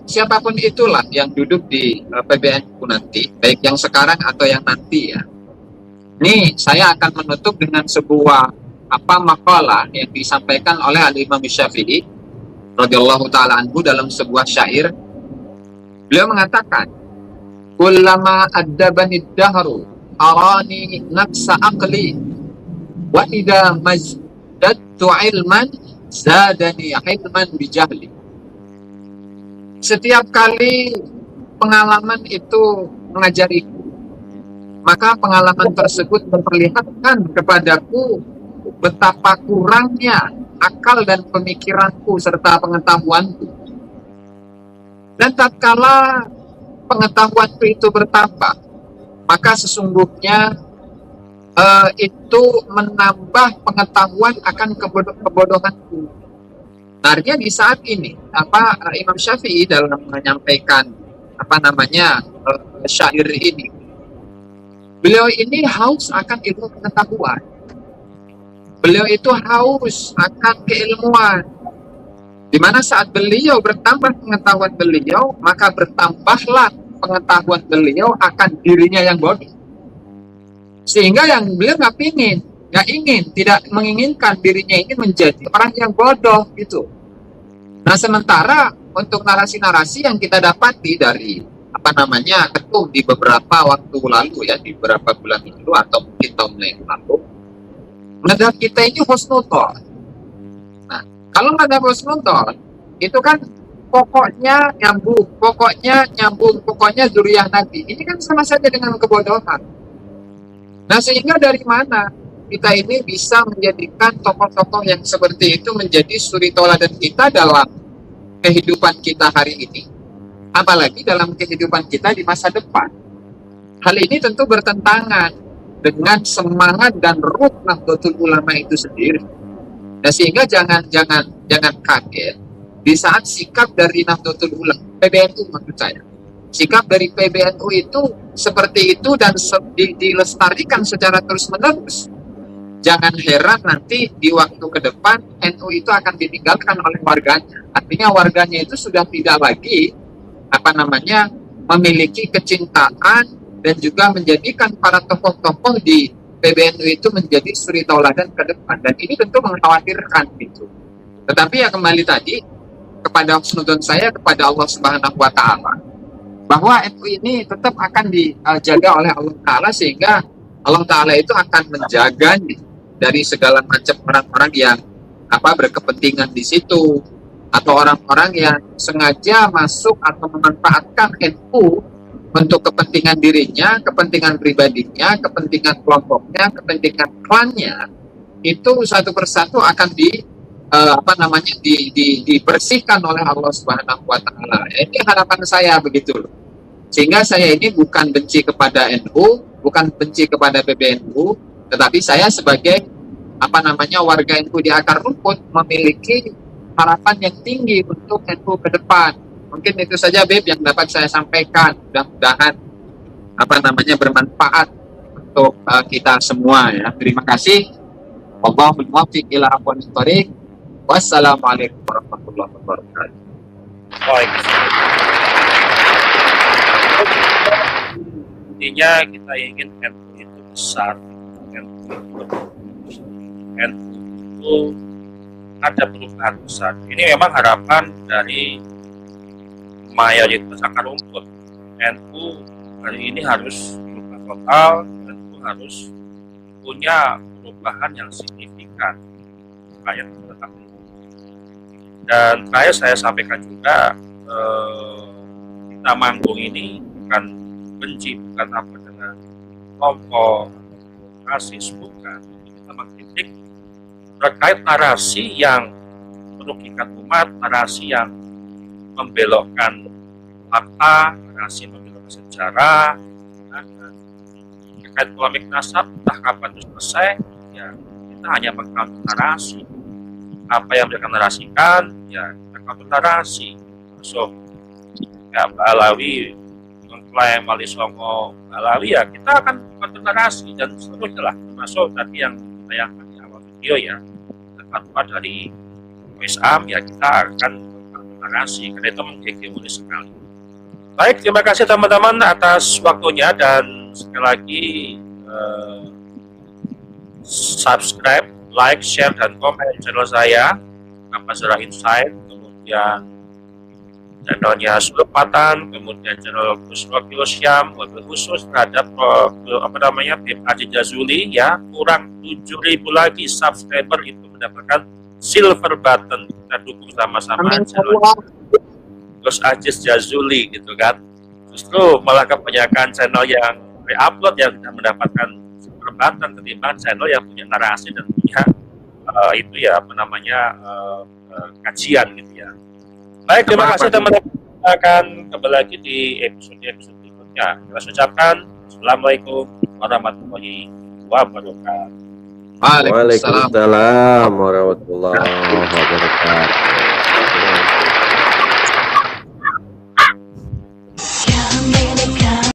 Siapapun itulah yang duduk di PBNU nanti, baik yang sekarang atau yang nanti ya. Ini saya akan menutup dengan sebuah makalah yang disampaikan oleh Al-Imam Syafi'i radhiyallahu taala anhu dalam sebuah syair. Beliau mengatakan, "Kullama addabani dahru arani nafsa aqli wa idza majdadtu ilman zadani ilman bijahli." Setiap kali pengalaman itu mengajariku, maka pengalaman tersebut memperlihatkan kepadaku betapa kurangnya akal dan pemikiranku serta pengetahuanku. Dan tatkala pengetahuanku itu bertambah, maka sesungguhnya itu menambah pengetahuan akan kebodohanku. Nah, artinya di saat ini Imam Syafi'i dalam menyampaikan syair ini, beliau ini haus akan ilmu pengetahuan. Beliau itu haus akan keilmuan. Di mana saat beliau bertambah pengetahuan beliau, maka bertambahlah pengetahuan beliau akan dirinya yang bodoh. Sehingga yang beliau nggak ingin, tidak menginginkan dirinya ini menjadi orang yang bodoh gitu. Nah, sementara untuk narasi-narasi yang kita dapati dari ketum di beberapa waktu lalu ya, di beberapa bulan lalu atau mungkin tahun yang lalu, madhab kita ini husnudzon. Nah, kalau madhab husnudzon itu kan pokoknya nyambung, pokoknya zuriyah Nabi. Ini kan sama saja dengan kebodohan. Nah, sehingga dari mana kita ini bisa menjadikan tokoh-tokoh yang seperti itu menjadi suri tauladan kita dalam kehidupan kita hari ini, apalagi dalam kehidupan kita di masa depan. Hal ini tentu bertentangan dengan semangat dan ruh Nahdlatul Ulama itu sendiri. Nah, sehingga jangan kaget di saat sikap dari Nahdlatul Ulama, PBNU maksud saya, sikap dari PBNU itu seperti itu dan dilestarikan secara terus-menerus. Jangan heran nanti di waktu ke depan NU itu akan ditinggalkan oleh warganya. Artinya warganya itu sudah tidak lagi memiliki kecintaan dan juga menjadikan para tokoh-tokoh di PBNU itu menjadi suri tauladan ke depan. Dan ini tentu mengkhawatirkan gitu. Tetapi ya kembali tadi kepada husnudzon saya kepada Allah Subhanahu wa taala bahwa NU ini tetap akan dijaga oleh Allah taala, sehingga Allah taala itu akan menjaganya dari segala macam orang-orang yang berkepentingan di situ, atau orang-orang yang sengaja masuk atau memanfaatkan NU untuk kepentingan dirinya, kepentingan pribadinya, kepentingan kelompoknya, kepentingan klannya, itu satu persatu akan dibersihkan oleh Allah Subhanahu wa taala. Ini harapan saya begitu. Sehingga saya ini bukan benci kepada NU, bukan benci kepada PBNU, tetapi saya sebagai warga NU di akar rumput memiliki harapan yang tinggi untuk NU ke depan. Mungkin itu saja Beb yang dapat saya sampaikan. Mudah-mudahan bermanfaat untuk kita semua ya. Terima kasih. Wallahul muwaffiq ila aqwamit thoriq. Wassalamualaikum warahmatullahi wabarakatuh. Waalaikumsalam. Intinya kita ingin NU itu besar, NU itu ada perubahan besar. Ini memang harapan dari mayoritas akar rumput. NU hari ini harus berubah total, NU harus punya perubahan yang signifikan supaya tetap. Dan terakhir saya sampaikan juga, kita manggung ini bukan benci, bukan dengan kelompok rasis, bukan. Kita mengkritik terkait narasi yang merugikan umat, narasi yang membelokkan fakta, narasi membelokkan sejarah, terkait polemik nasab, entah kapan itu selesai, ya kita hanya mengkampung narasi. Apa yang mereka narasikan, ya kita kampung narasi. So, ya Alawi mengklaim Wali Songo Alawi, ya kita akan kampung narasi dan seterusnya lah, termasuk tadi yang saya di awal video ya, fatwa dari Islam, ya kita akan narasi, karena itu menghegemoni sekali. Baik, terima kasih teman-teman atas waktunya, dan sekali lagi subscribe, like, share, dan komen channel saya, Zara Insight, kemudian channelnya Sulepatan, kemudian channel Kusrokil Syam, wabil khusus terhadap Bib Haji Jazuli, ya kurang 7.000 lagi subscriber itu mendapatkan silver button. Kita dukung sama-sama channel Gus Aziz Jazuli gitu kan. Justru malah kebanyakan channel yang re-upload yang tidak mendapatkan silver button ketimbang channel yang punya narasi dan punya kajian gitu ya. Baik, terima kasih teman-teman. Kita akan kembali lagi di episode berikutnya. Kita ucapkan Assalamualaikum warahmatullahi wabarakatuh. Waalaikumsalam warahmatullahi wabarakatuh.